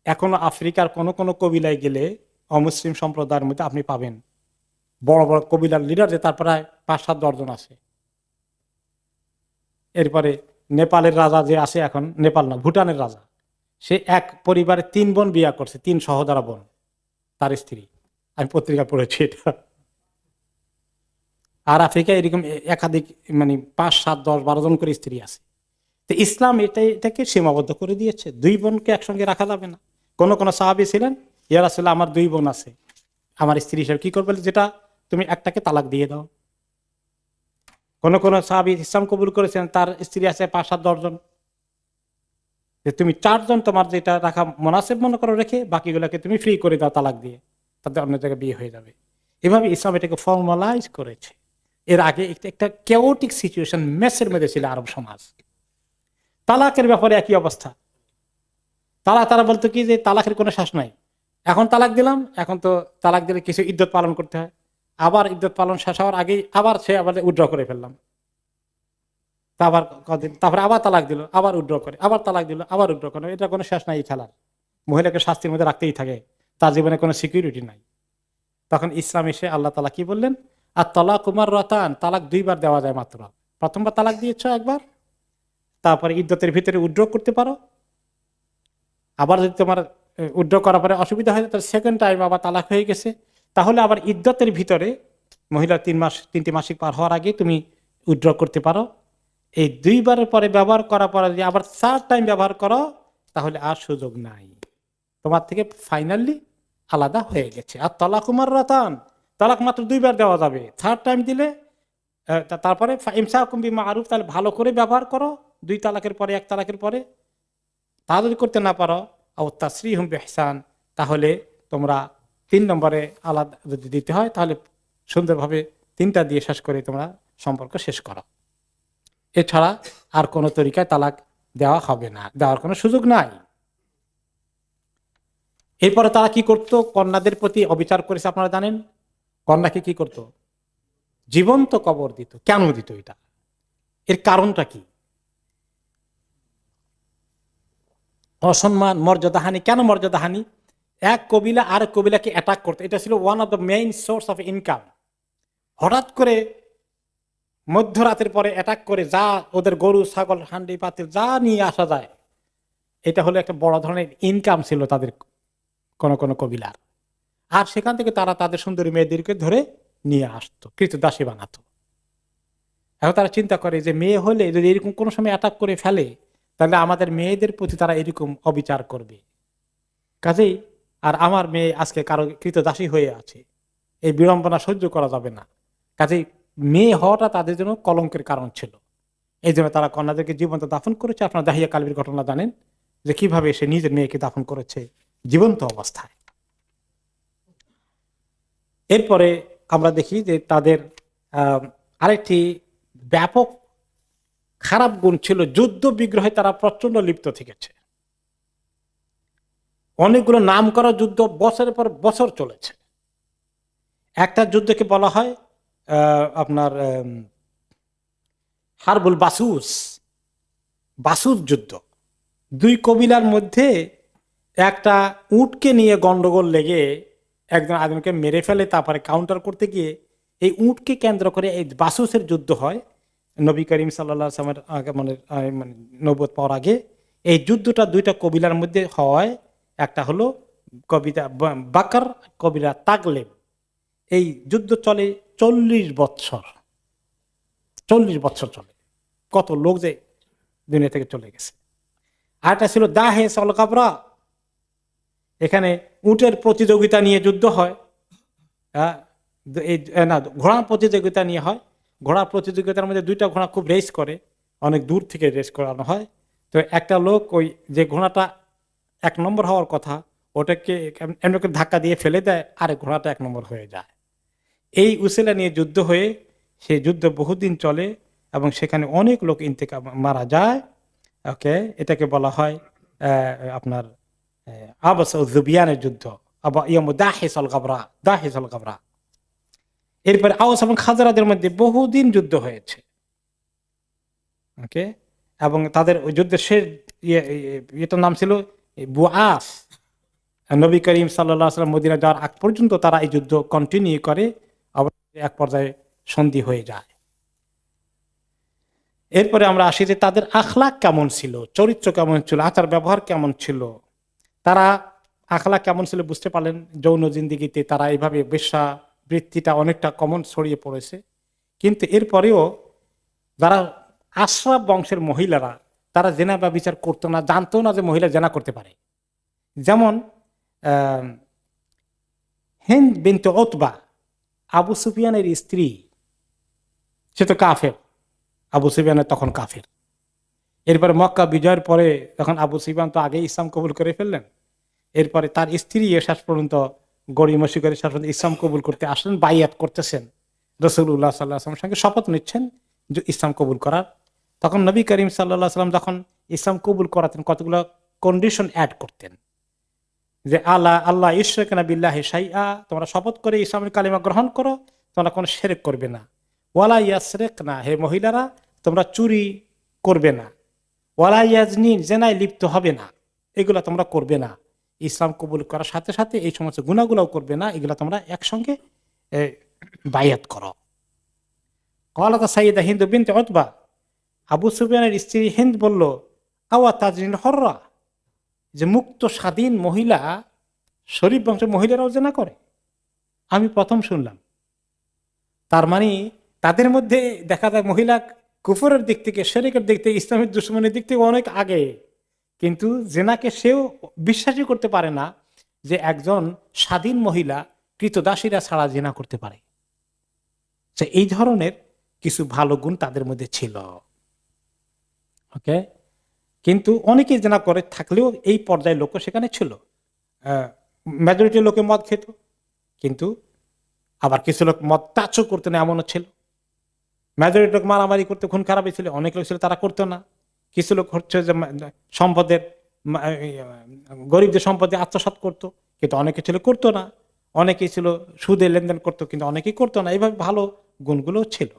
এখনো আফ্রিকার কোন কোন কবিলায় গেলে অমুসলিম সম্প্রদায়ের মধ্যে আপনি পাবেন বড় বড় কবিলার লিডার, যে তার প্রায় 5-7 জন আছে। এরপরে নেপালের রাজা যে আছে, এখন নেপাল না, ভুটানের রাজা, সে এক পরিবারে 3 বোন বিয়ে করছে, 3 সহোদরা বোন তার স্ত্রী। আমি পত্রিকা পড়েছি এটা। আর আফ্রিকায় এরকম একাধিক মানে 5-7-10-12 জন করে স্ত্রী আছে। তো ইসলাম এটাকে সীমাবদ্ধ করে দিয়েছে, 2 বোনকে একসঙ্গে রাখা যাবে না। কোন কোন সাহাবী ছিলেন, ইয়া রাসূলুল্লাহ আমার 2 বোন আছে, আমার স্ত্রী হিসেবে কি করবে, যেটা তুমি একটাকে তালাক দিয়ে দাও। কোন কোন সাহাবী ইসলাম কবুল করেছেন, তার স্ত্রী আছে 5-7-10 জন, যে তুমি 4 জন তোমার যেটা রাখা মুনাসিব মনে করো রেখে, বাকিগুলোকে তুমি ফ্রি করে দাও তালাক দিয়ে, তাদের অন্য জায়গায় বিয়ে হয়ে যাবে। এভাবে ইসলাম এটাকে ফর্মালাইজ করেছে। এর আগে একটা কেওটিক সিচুয়েশন, মেসের মধ্যে ছিল আরব সমাজ। তালাকের ব্যাপারে একই অবস্থা। তারা বলতো কি যে তালাকের কোনো শ্বাস নাই, এখন তালাক দিলাম, এখন তো তালাক দিলে কিছু ইদ্যত পালন করতে হয়, আবার ইদ্যত পালন শেষ হওয়ার আগেই আবার উইথড্র করে ফেললাম, আবার কদিন, তারপরে আবার তালাক দিল, আবার উইথড্র করে, আবার তালাক দিল, আবার উইথড্র করে। এটা কোনো শেষ নাই খেলার। মহিলাকে শাস্তির মধ্যে রাখতেই থাকে, তার জীবনে কোনো সিকিউরিটি নাই। তখন ইসলাম এসে আল্লাহ তাআলা কি বললেন, আর তালাক কুমার রতান, তালাক 2 বার দেওয়া যায় মাত্র। প্রথমবার তালাক দিয়েছ একবার, তারপরে ইদ্যতের ভিতরে উইথড্র করতে পারো, আবার যদি তোমার উইথড্র করার পরে অসুবিধা হয়, তাহলে সেকেন্ড টাইম আবার তালাক হয়ে গেছে, তাহলে আবার ইদ্যতের ভিতরে মহিলার 3টি মাসিক পার হওয়ার আগে তুমি উইথড্র করতে পারো। এই 2 বারের পরে ব্যবহার করার পরে যদি আবার 3rd টাইম ব্যবহার করো, তাহলে আর সুযোগ নাই, তোমার থেকে ফাইনালি আলাদা হয়ে গেছে। আর তালাক কুমার রতান, তালাক মাত্র 2 বার দেওয়া যাবে। 3rd টাইম দিলে তারপরে ইমসাকুম বিমারুফ, তাহলে ভালো করে ব্যবহার করো 2 তালাকের পরে, 1 তালাকের পরে। তা যদি করতে না পারো, আও তাসরিহুম বিইহসান, তাহলে তোমরা 3 নম্বরে আলাদা যদি দিতে হয়, তাহলে সুন্দরভাবে 3টা দিয়ে শেষ করে তোমরা সম্পর্ক শেষ করো। এছাড়া আর কোনো তরিকায় তালাক দেওয়া হবে না, দেওয়ার কোনো সুযোগ নাই। এরপরে তারা কি করত, কন্যাদের প্রতি অবিচার করেছে। আপনারা জানেন কন্যাকে কি করত, জীবন্ত কবর দিত। কেন দিত এটা, এর কারণটা কি? অসম্মান, মর্যাদাহানি। কেন মর্যাদাহানি? এক কবিলা আর কবিলাকে অ্যাটাক করতো, এটা ছিল one of the main source of income. হঠাৎ করে মধ্যরাতের পরে অ্যাটাক করে যা ওদের গরু ছাগল হান্ডি পাতিল যা নিয়ে আসা যায়, এটা হলো একটা বড় ধরনের ইনকাম ছিল তাদের কোন কোন কবিলার। আর সেখান থেকে তারা তাদের সুন্দরী মেয়েদেরকে ধরে নিয়ে আসতো, কৃতদাসী বানাতো। এখন তারা চিন্তা করে যে মেয়ে হলে যদি এরকম কোনো সময় অ্যাটাক করে ফেলে, তাহলে আমাদের মেয়েদের প্রতি তারা এরকম অবিচার করবে, কাজেই আর আমার মেয়ে আজকে কারো কৃতদাসী হয়ে আছে, এই বিড়ম্বনা সহ্য করা যাবে না। কাজেই মেয়ে হওয়াটা তাদের জন্য কলঙ্কের কারণ ছিল। এই জন্য তারা কন্যাদেরকে জীবন্ত দাফন করেছে। আপনারা দাহিয়া কালবির ঘটনা জানেন যে কিভাবে সে নিজের মেয়েকে দাফন করেছে জীবন্ত অবস্থায়। এরপরে আমরা দেখি যে তাদের আরেকটি ব্যাপক খারাপ গুণ ছিল, যুদ্ধ বিগ্রহে তারা প্রচন্ড লিপ্ত থেকেছে। অনেকগুলো নাম করা যুদ্ধ বছরের পর বছর চলেছে। একটা যুদ্ধকে বলা হয় আপনার হারবুল বাসুস, বাসুস যুদ্ধ। দুই কবিলার মধ্যে একটা উটকে নিয়ে গন্ডগোল লেগে একজন আদমকে মেরে ফেলে, তারপরে কাউন্টার করতে গিয়ে এই উটকে কেন্দ্র করে এই বাসুসের যুদ্ধ হয়। নবী করিম সাল্লাল্লাহু আলাইহি ওয়াসাল্লামের আগে মানে নবুয়ত পাওয়ার আগে এই যুদ্ধটা দুইটা কবিলার মধ্যে হয়। একটা হলো কবিতা বাকর, কবিরা তাগলেব। এই যুদ্ধ চলে 40 বৎসর। 40 বৎসর চলে। কত লোক যে দুনিয়া থেকে চলে গেছে। আরেকটা ছিল দাহে সল কাবরা, এখানে উটের প্রতিযোগিতা নিয়ে যুদ্ধ হয়। না, ঘোড়ার প্রতিযোগিতা নিয়ে হয়। ঘোড়ার প্রতিযোগিতার মধ্যে দুইটা ঘোড়া খুব রেস করে, অনেক দূর থেকে রেস করানো হয়। তো একটা লোক ওই যে ঘোড়াটা 1 নম্বর হওয়ার কথা ওটাকে এমন ধাক্কা দিয়ে ফেলে দেয়, আর ঘোড়াটা 1 নম্বর হয়ে যায়। এই উসিলা নিয়ে যুদ্ধ হয়ে সেই যুদ্ধ বহুদিন চলে এবং সেখানে অনেক লোক ইন্তেকাল মারা যায়। ওকে, এটাকে বলা হয় আপনার আবাস জুবিয়ানের যুদ্ধ, দাহিসল গাবরা। এরপরে আওস এবং খাজরাদের মধ্যে বহুদিন যুদ্ধ হয়েছে। ওকে, এবং তাদের ওই যুদ্ধের শেষ এটার নাম ছিল বুআস। নবী করিম সাল্লাল্লাহু আলাইহি ওয়াসাল্লাম মদিনা যাওয়ার আগ পর্যন্ত তারা এই যুদ্ধ কন্টিনিউ করে, আবার এক পর্যায়ে সন্ধি হয়ে যায়। এরপরে আমরা আসি যে তাদের আখলাক কেমন ছিল, চরিত্র কেমন ছিল, আচার ব্যবহার কেমন ছিল। তারা আখলাক কেমন ছিল বুঝতে পারলেন, যৌন জিন্দিগিতে তারা এইভাবে বেশ্যাবৃত্তিটা অনেকটা কমন ছড়িয়ে পড়েছে। কিন্তু এরপরেও যারা আশরাফ বংশের মহিলারা, তারা জেনা বা বিচার করতো না, জানতো না যে মহিলা জেনা করতে পারে। যেমন হিন্দ বিনতে উতবা, আবু সুফিয়ানের স্ত্রী, সে তো কাফের। আবু সুফিয়ানের তখন কাফের। এরপরে মক্কা বিজয়ের পরে তখন আবু সুফিয়ান তো আগেই ইসলাম কবুল করে ফেললেন। এরপরে তার স্ত্রী শেষ পর্যন্ত গড়িমসি করে শেষ পর্যন্ত ইসলাম কবুল করতে আসলেন, বাইয়াত করতেছেন, রাসূলুল্লাহ সাল্লাল্লাহু আলাইহি ওয়াসাল্লামের সঙ্গে শপথ নিচ্ছেন যে ইসলাম কবুল করার। তখন নবী করিম সাল্লাল্লাহু আলাইহি ওয়াসাল্লাম যখন ইসলাম কবুল করাতেন কতগুলো কন্ডিশন অ্যাড করতেন, যে আল্লাহ ইশরাকনা বিল্লাহি শাইআ, তোমরা শপথ করে ইসলামের কালিমা গ্রহণ করো, তোমরা কোনো শিরক করবে না। ওয়ালা ইয়াসরিকনা, হে মহিলারা তোমরা চুরি করবে না। ওয়ালা ইয়াজনিন, জেনায় লিপ্ত হবে না, এগুলা তোমরা করবে না। ইসলাম কবুল করার সাথে সাথে এই সমস্ত গুনাহগুলোও করবে না, এগুলা তোমরা একসঙ্গে বায়াত করো। ক্বালাত সাইয়্যিদা হিন্দ বিনতে উতবা, আবু সুফিয়ানের স্ত্রী হিন্দ বলল, আওয়া তাজনিন হররা, যে মুক্ত স্বাধীন মহিলা, শরীফ বংশের মহিলারাও জেনা করে? আমি প্রথম শুনলাম। তার মানে তাদের মধ্যে দেখা যায় মহিলা কুফরের দিক থেকে, শিরকের দিক থেকে, ইসলামের দুশমনের দিক থেকে অনেক আগে। কিন্তু জেনাকে সেও বিশ্বাসই করতে পারে না যে একজন স্বাধীন মহিলা কৃতদাসীরা ছাড়া জেনা করতে পারে। এই ধরনের কিছু ভালো গুণ তাদের মধ্যে ছিল। ওকে, কিন্তু অনেকেই জেনা করে থাকলেও এই পর্যায়ের লোক সেখানে ছিল। মেজরিটি লোকে মদ খেত, কিন্তু আবার কিছু লোক মদ টাচও করতো না, এমনও ছিল। মেজরিটি লোক মারামারি করতে, খুন খারাপই ছিল, অনেক লোক ছিল তারা করতো না। কিছু লোক হচ্ছে যে সম্পদের, গরিবদের সম্পদে আত্মসাৎ করতো, কিন্তু অনেকে ছিল করতো না। অনেকেই ছিল সুদে লেনদেন করতো, কিন্তু অনেকেই করতো না। এইভাবে ভালো গুণগুলো ছিল।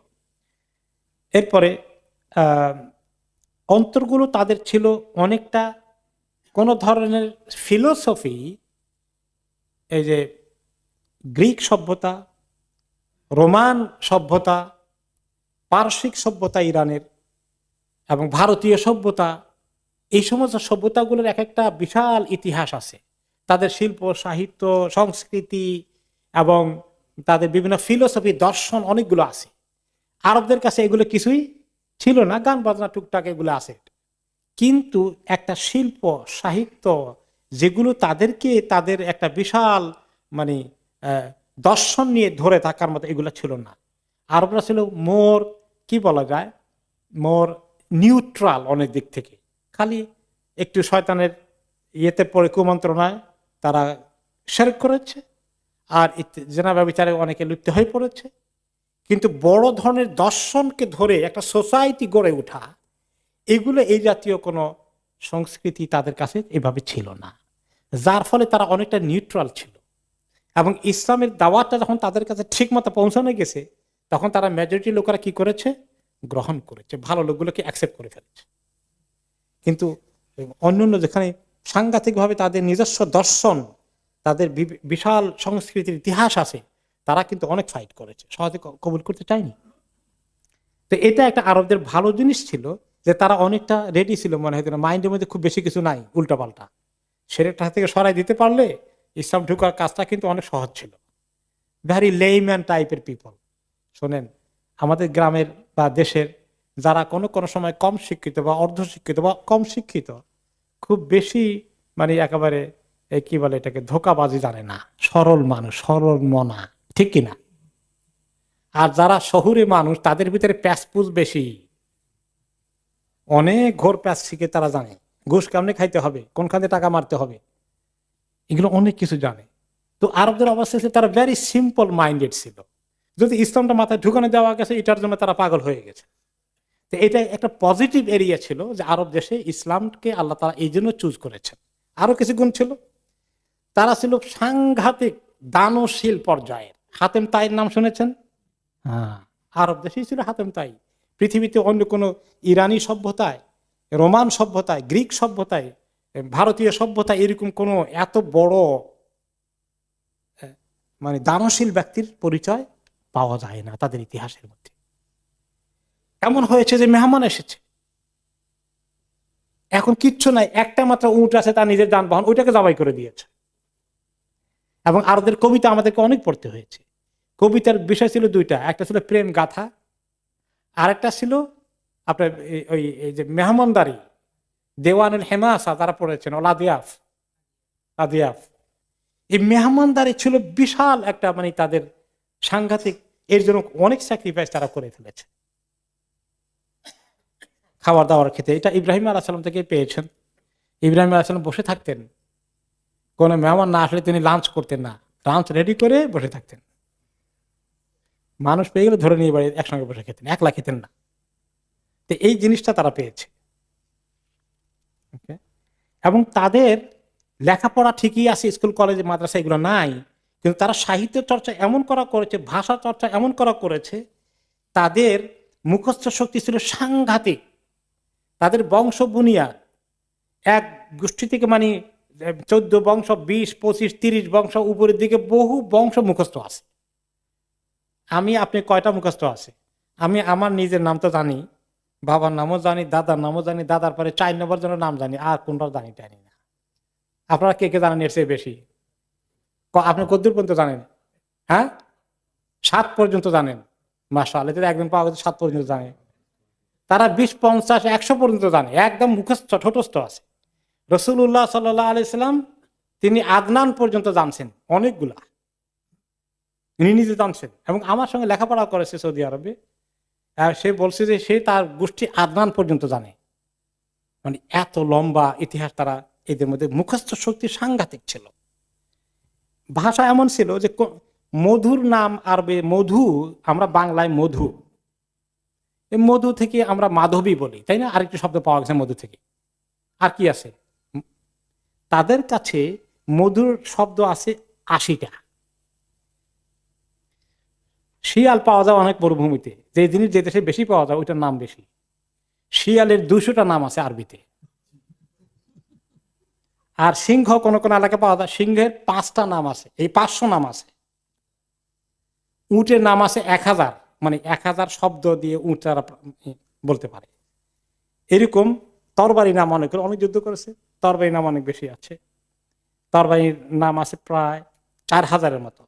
এরপরে অন্তরগুলো তাদের ছিল অনেকটা কোন ধরনের ফিলোসফি, এই যে গ্রিক সভ্যতা, রোমান সভ্যতা, পারসিক সভ্যতা ইরানের, এবং ভারতীয় সভ্যতা, এই সমস্ত সভ্যতাগুলোর এক একটা বিশাল ইতিহাস আছে। তাদের শিল্প, সাহিত্য, সংস্কৃতি এবং তাদের বিভিন্ন ফিলোসফি, দর্শন অনেকগুলো আছে। আরবদের কাছে এগুলো কিছুই ছিল না, গান বাজনা টুকটাক এগুলো আছে। কিন্তু একটা শিল্প, সাহিত্য যেগুলো তাদেরকে তাদের একটা বিশাল মানে দর্শন নিয়ে ধরে থাকার মতো এগুলো ছিল না। আরবরা ছিল মোর কি বলা যায়, মোর নিউট্রাল অনেক দিক থেকে। খালি একটু শয়তানের ইয়েতে পড়ে কুমন্ত্রণায় তারা শিরক করেছে, আর জেনা ব্যভিচারে অনেকে লিপ্ত হয়ে পড়েছে। কিন্তু বড় ধরনের দর্শনকে ধরে একটা সোসাইটি গড়ে ওঠা, এগুলো এই জাতীয় কোনো সংস্কৃতি তাদের কাছে এভাবে ছিল না, যার ফলে তারা অনেকটা নিউট্রাল ছিল। এবং ইসলামের দাওয়াতটা যখন তাদের কাছে ঠিক মতো পৌঁছানো গেছে, তখন তারা মেজরিটি লোকেরা কি করেছে, গ্রহণ করেছে, ভালো লোকগুলোকে অ্যাকসেপ্ট করে ফেলেছে। কিন্তু অন্যান্য যেখানে সাংঘাতিকভাবে তাদের নিজস্ব দর্শন, তাদের বিশাল সংস্কৃতির ইতিহাস আছে, তারা কিন্তু অনেক ফাইট করেছে, সহজে কবুল করতে চায়নি। তো এটা একটা আরবদের ভালো জিনিস ছিল যে তারা অনেকটা রেডি ছিল, মনে হয় মাইন্ডের মধ্যে খুব বেশি কিছু নাই, উল্টাপাল্টা সেরেকটা থেকে সরাই দিতে পারলে ইসলাম ঢুকার কাজটা কিন্তু অনেক সহজ ছিল। ভ্যারি লেইম্যান টাইপের পিপল। শোনেন, আমাদের গ্রামের বা দেশের যারা কোনো কোনো সময় কম শিক্ষিত বা অর্ধশিক্ষিত বা কম শিক্ষিত, খুব বেশি মানে একেবারে কি বলে এটাকে, ধোকাবাজি জানে না, সরল মানুষ, সরল মনা, ঠিক কিনা? আর যারা শহুরে মানুষ, তাদের ভিতরে প্যাসপুস বেশি, অনেক ঘোর প্যাস শিখে তারা জানে ঘুষ কেমনে খাইতে হবে, কোনখানে টাকা মারতে হবে, এগুলো অনেক কিছু জানে। তো আরবদের অবস্থা ছিল তারা ভেরি সিম্পল মাইন্ডেড ছিল। যদি ইসলামটা মাথায় ঢুকানো দেওয়া গেছে, এটার জন্য তারা পাগল হয়ে গেছে। তো এটা একটা পজিটিভ এরিয়া ছিল যে আরব দেশে ইসলামকে আল্লাহ তাআলা এই জন্য চুজ করেছেন। আরো কিছু গুণ ছিল, তারা ছিল সাংঘাতিক দানশীল পর্যায়ের। হাতেম তাইর নাম শুনেছেন? হ্যাঁ, আরব দেশেই ছিল হাতেম তাই। পৃথিবীতে অন্য কোনো ইরানি সভ্যতায়, রোমান সভ্যতায়, গ্রিক সভ্যতায়, ভারতীয় সভ্যতায় এরকম কোনো এত বড় মানে দানশীল ব্যক্তির পরিচয় পাওয়া যায় না তাদের ইতিহাসের মধ্যে। এমন হয়েছে যে মেহমান এসেছে, এখন কিচ্ছু নাই, একটা মাত্র উট আছে, তার নিজের যানবাহন, ওইটাকে জবাই করে দিয়েছে। এবং আরবদের কবিতা আমাদেরকে অনেক পড়তে হয়েছে। কবিতার বিষয় ছিল দুইটা, একটা ছিল প্রেম গাথা, আর একটা ছিল আপনার ওই এই যে মেহমানদারি, দেওয়ানুল হেমাসা তারা পড়েছেন, ওলাদিয়াফ আদিয়াফ। এই মেহমানদারি ছিল বিশাল একটা মানে তাদের সাংঘাতিক, এর জন্য অনেক স্যাক্রিফাইস তারা করে ফেলেছে খাবার দাবার খেতে। এটা ইব্রাহিম আলাইহিস সালাম থেকে পেয়েছেন। ইব্রাহিম আলাইহিস সালাম বসে থাকতেন, কোনো মেহমান না আসলে তিনি লাঞ্চ করতেন না, লাঞ্চ রেডি করে বসে থাকতেন। মানুষ পেয়ে গেলে ধরে নিয়ে বাড়ি একসঙ্গে বসে খেতেন, একলা খেতেন না। তো এই জিনিসটা তারা পেয়েছে। এবং তাদের লেখাপড়া ঠিকই আছে, স্কুল কলেজে মাদ্রাসা এগুলো নাই, কিন্তু তারা সাহিত্য চর্চা এমন করা করেছে, ভাষা চর্চা এমন করা করেছে, তাদের মুখস্থ শক্তি ছিল সাংঘাতিক। তাদের বংশ বুনিয়াদ এক গোষ্ঠী থেকে মানে 14 বংশ, 20, 25, 30 বংশ উপরের দিকে বহু বংশ মুখস্থ আছে। আমি আপনি কয়টা মুখস্থ আছে? আমি আমার নিজের নাম তো জানি, বাবার নামও জানি, দাদার নামও জানি, দাদার পরে 4 নম্বর জনের নাম জানি, আর কোনটাও জানি না। আপনারা কে কে জানেন এর চেয়ে বেশি? আপনি কতদূর পর্যন্ত জানেন? হ্যাঁ, 7 পর্যন্ত জানেন। মাশাআল্লাহ, এটা একদম পাওয়া গেছে 7 পর্যন্ত জানে। তারা 20, 50, 100 পর্যন্ত জানে, একদম মুখস্থ ঠোঁটস্থ আছে। রাসূলুল্লাহ সাল্লাল্লাহু আলাইহি সাল্লাম তিনি আদনান পর্যন্ত জানছেন, অনেকগুলা তিনি নিজে জানছেন। এবং আমার সঙ্গে লেখাপড়া করেছে সৌদি আরবে, সে বলছে যে সে তার গোষ্ঠী আদনান পর্যন্ত জানে। মানে এত লম্বা ইতিহাস তারা, এদের মধ্যে মুখস্থ শক্তি সাংঘাতিক ছিল। ভাষা এমন ছিল যে মধুর নাম আরবে মধু, আমরা বাংলায় মধু, এই মধু থেকে আমরা মাধবী বলি, তাই না? আরেকটি শব্দ পাওয়া গেছে মধু থেকে। আর কি আছে? তাদের কাছে মধুর শব্দ আছে 80টা। শিয়াল পাওয়া যায় অনেক মরুভূমিতে, যে জিনিস যে দেশে বেশি পাওয়া যায় ওইটার নাম বেশি। শিয়ালের 200টা নাম আছে আরবিতে। আর সিংহ কোন কোন এলাকায় পাওয়া যায়, সিংহের 5টা নাম আছে, এই 500 নাম আছে। উটের নাম আছে 1000, মানে 1000 শব্দ দিয়ে উট তারা বলতে পারে। এরকম তরবারি নাম অনেক যুদ্ধ করেছে, তরবারি নাম অনেক বেশি আছে। তরবারির নাম আছে প্রায় 4000-এর মতো।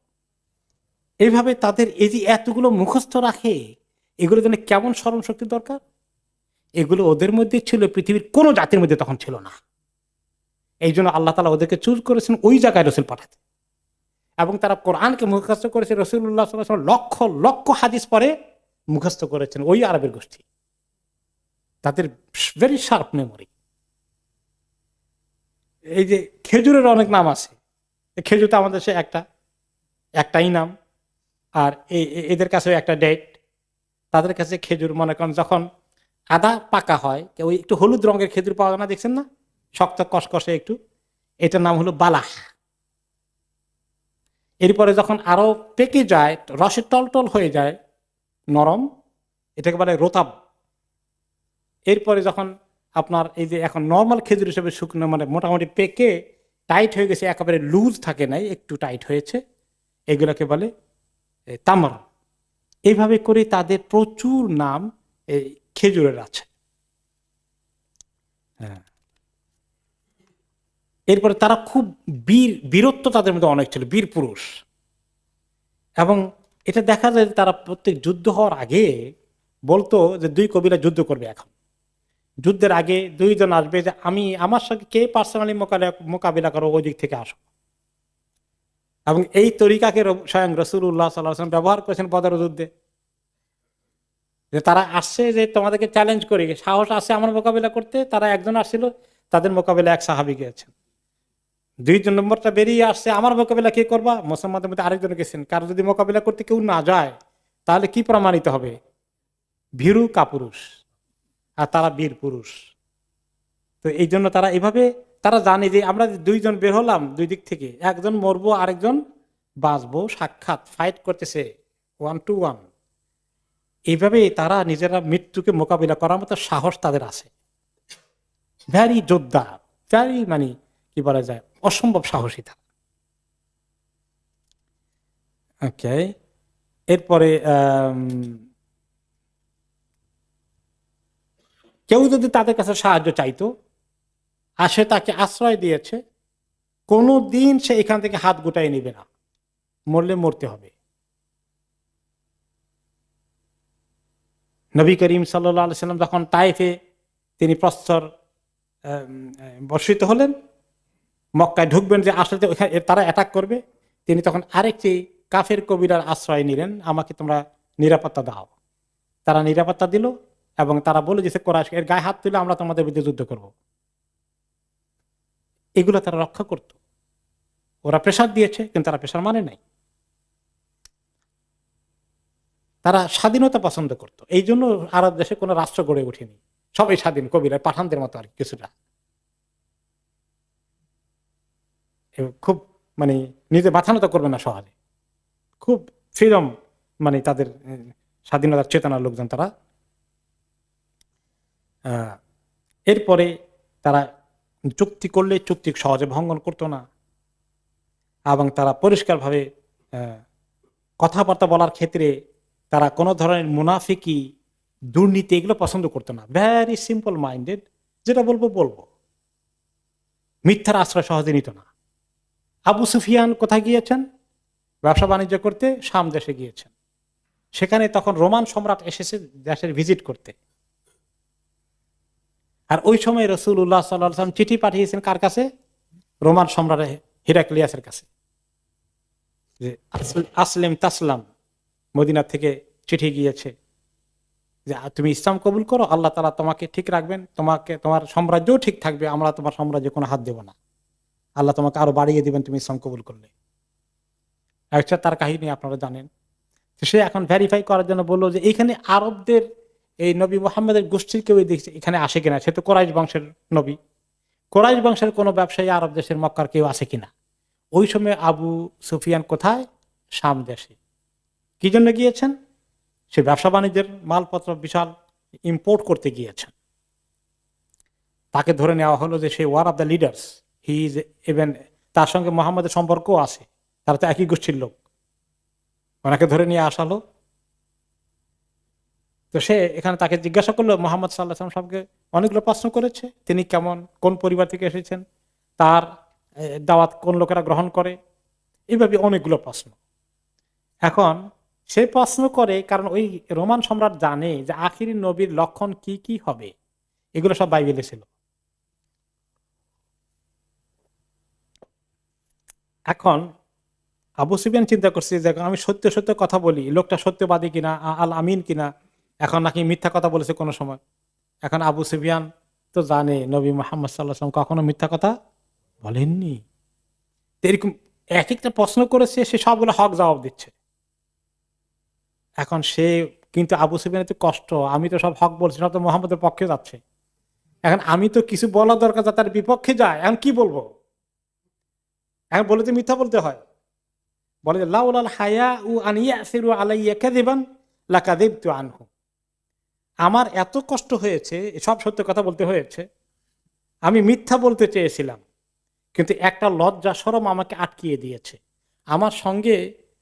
এইভাবে তাদের এই যে এতগুলো মুখস্থ রাখে, এগুলোর জন্য কেমন স্মরণ শক্তি দরকার, এগুলো ওদের মধ্যে ছিল, পৃথিবীর কোনো জাতির মধ্যে তখন ছিল না। এই জন্য আল্লাহ তাআলা ওদেরকে চুজ করেছেন ওই জায়গায় রসুল পাঠাতে, এবং তারা কোরআনকে মুখস্থ করেছে। রাসূলুল্লাহ সাল্লাল্লাহু আলাইহি ওয়াসাল্লাম লক্ষ লক্ষ হাদিস পরে মুখস্থ করেছেন ওই আরবের গোষ্ঠী। তাদের ভেরি শার্প মেমোরি। এই যে খেজুরের অনেক নাম আছে, খেজুর তো আমাদের দেশে একটাই নাম, আর এদের কাছে একটা ডেট। তাদের কাছে খেজুর, মনে করেন যখন আদা পাকা হয়, ওই একটু হলুদ রঙের খেজুর পাওয়া না, দেখছেন না, শক্ত কসকসে একটু, এটার নাম হলো বালাহ। এরপরে যখন আরো পেকে যায়, রসে টলটল হয়ে যায়, নরম, এটাকে বলে রোতাব। এরপরে যখন আপনার এই যে এখন নর্মাল খেজুর হিসেবে শুকনো, মানে মোটামুটি পেকে টাইট হয়ে গেছে, একেবারে লুজ থাকে নাই, একটু টাইট হয়েছে, এগুলোকে বলে তামর। এইভাবে করে তাদের প্রচুর নাম এই খেজুরের আছে। হ্যাঁ, এরপরে তারা খুব বীরত্ব তাদের মধ্যে অনেক ছিল, বীর পুরুষ। এবং এটা দেখা যায় তারা প্রত্যেক যুদ্ধ হওয়ার আগে বলতো যে দুই কবিরা যুদ্ধ করবে। এখন যুদ্ধের আগে দুইজন আসবে যে আমার সঙ্গে কে পার্সোনালি মোকাবিলা করো, ওই দিক থেকে আসো। এবং এই তরিকাকে স্বয়ং রাসূলুল্লাহ সাল্লাল্লাহু আলাইহি ওয়াসাল্লাম ব্যবহার করেছেন বদর যুদ্ধে, যে তারা আসছে যে তোমাদেরকে চ্যালেঞ্জ করি, সাহস আছে আমার মোকাবিলা করতে। তারা একজন আসছিল, তাদের মোকাবিলা এক সাহাবী গিয়েছেন। 2 নম্বরটা বেরিয়ে আসছে, আমার মোকাবিলা কে করবা? মুসলমানদের মধ্যে আরেকজন গেছেন। কারো যদি মোকাবিলা করতে কেউ না যায়, তাহলে কি প্রমাণিত হবে? ভীরু কাপুরুষ, আর তারা বীর পুরুষ। তো এই জন্য তারা এইভাবে, তারা জানে যে আমরা 2 জন বের হলাম দুই দিক থেকে, একজন মরবো আরেকজন বাঁচবো, সাক্ষাৎ ফাইট করতেছে 1 to 1। এইভাবে তারা নিজেরা মৃত্যুকে মোকাবিলা করার মতো সাহস তাদের আছে। ভ্যারি যোদ্ধা, ভ্যারি, মানে কি বলা যায়, অসম্ভব সাহসী তারা। ওকে, এরপরে কেউ যদি তাদের কাছে সাহায্য চাইতো, আসে তাকে আশ্রয় দিয়েছে, কোনো দিন সে এখান থেকে হাত গুটাই নিবে না, মরলে মরতে হবে। নবী করিম সাল্লাল্লাহু আলাইহি সাল্লাম যখন তায়েফে তিনি প্রস্তর বর্ষিত হলেন, মক্কায় ঢুকবেন যে আসলে ওখানে তারা অ্যাটাক করবে, তিনি তখন আরেকটি কাফের কবিরার আশ্রয় নিলেন, আমাকে তোমরা নিরাপত্তা দাও। তারা নিরাপত্তা দিল, এবং তারা বলে যে কোরাইশ এর গায়ে হাত তুলে আমরা তোমাদের বিরুদ্ধে যুদ্ধ করব। এগুলো তারা রক্ষা করত। ওরা প্রেসার দিয়েছে, কিন্তু তারা প্রেসার মানে নাই। তারা স্বাধীনতা পছন্দ করত। এই জন্য আরব দেশে কোনো রাষ্ট্র গড়ে ওঠেনি, সবাই স্বাধীন, কবিরা পাঠানদের মতো আর কিছুটা। খুব, মানে নিজে মাথানত করবে না সহজে, খুব ফ্রিডম, মানে তাদের স্বাধীনতার চেতনার লোকজন তারা। এরপরে তারা চুক্তি করলে চুক্তি সহজে ভঙ্গন করতো না, এবং তারা পরিষ্কারভাবে কথাবার্তা বলার ক্ষেত্রে তারা কোনো ধরনের মুনাফিকি, দুর্নীতি এগুলো পছন্দ করতো না। ভেরি সিম্পল মাইন্ডেড, যেটা বলবো বলবো, মিথ্যার আশ্রয় সহজে নিত না। আবু সুফিয়ান কোথায় গিয়েছেন? ব্যবসা বাণিজ্য করতে শাম দেশে গিয়েছেন। সেখানে তখন রোমান সম্রাট এসেছে দেশের ভিজিট করতে। আর ওই সময় রাসূলুল্লাহ সাল্লাল্লাহু আলাইহি ওয়াসাল্লাম চিঠি পাঠিয়েছেন কার কাছে? রোমান সম্রাট হিরাক্লিয়াসের কাছে, যে আসলিম তাসলাম। মদিনা থেকে চিঠি গিয়েছে যে তুমি ইসলাম কবুল করো, আল্লাহ তাআলা তোমাকে ঠিক রাখবেন, তোমাকে, তোমার সাম্রাজ্যও ঠিক থাকবে, আমরা তোমার সাম্রাজ্যে কোনো হাত দেব না, আল্লাহ তোমাকে আরো বাড়িয়ে দিবেন তুমি ইসলাম কবুল করলে। একটা তার কাহিনী আপনারা জানেন। সে এখন ভেরিফাই করার জন্য বললো যে এইখানে আরবদের, এই নবী মুহাম্মদের গোষ্ঠীর কেউ এখানে আসে কিনা। সে তো কোরাইশ বংশের নবী, কোরাইশ বংশের কোনো ব্যবসায়ী আরব দেশের মক্কার কেউ আসে কিনা। ওই সময় আবু সুফিয়ান কোথায়? শাম দেশে। কি জন্য গিয়েছেন? সে ব্যবসা বাণিজ্যের মালপত্র বিশাল ইম্পোর্ট করতে গিয়েছেন। তাকে ধরে নেওয়া হলো যে সে one of the leaders, he is even, তার সঙ্গে মোহাম্মদের সম্পর্কও আছে, তারা তো একই গোষ্ঠীর লোক। ওনাকে ধরে নিয়ে আসালো। তো সে এখানে তাকে জিজ্ঞাসা করলো, মোহাম্মদ সাল্লাল্লাহু আলাইহি ওয়াসাল্লাম সবকে অনেকগুলো প্রশ্ন করেছে, তিনি কেমন, কোন পরিবার থেকে এসেছেন, তার দাওয়াত কোন লোকেরা গ্রহণ করে, এইভাবে অনেকগুলো প্রশ্ন। এখন সে প্রশ্ন করে কারণ ওই রোমান সম্রাট জানে যে আখিরি নবীর লক্ষণ কি কি হবে, এগুলো সব বাইবেলে ছিল। এখন আবু সুফিয়ান চিন্তা করছে যে আমি সত্য সত্য কথা বলি, লোকটা সত্যবাদী কিনা, আল আমিন কিনা, এখন নাকি মিথ্যা কথা বলেছে কোনো সময়। এখন আবু সুফিয়ান তো জানে নবী মুহাম্মদ সাল্লাল্লাহু আলাইহি ওয়াসাল্লাম কখনো মিথ্যা কথা বলেননি। তো এরকম এক একটা প্রশ্ন করেছে, সে সবগুলো হক জবাব দিচ্ছে। এখন সে কিন্তু আবু সুফিয়ানের তো কষ্ট, আমি তো সব হক বলছি, সব তো মুহাম্মদের পক্ষে যাচ্ছে। এখন আমি তো কিছু বলা দরকার যা তার বিপক্ষে যায়, এখন কি বলবো? এখন বলে তো মিথ্যা বলতে হয়। বলে যে লাউলাল হায়া উ আনিয়াসিরু আলাইয়া কাযিবান লাকাযিবতু আনহু। আমার এত কষ্ট হয়েছে, সব সত্য কথা বলতে হয়েছে, আমি মিথ্যা বলতে চেয়েছিলাম, কিন্তু একটা লজ্জা শরম আমাকে আটকিয়ে দিয়েছে। আমার সঙ্গে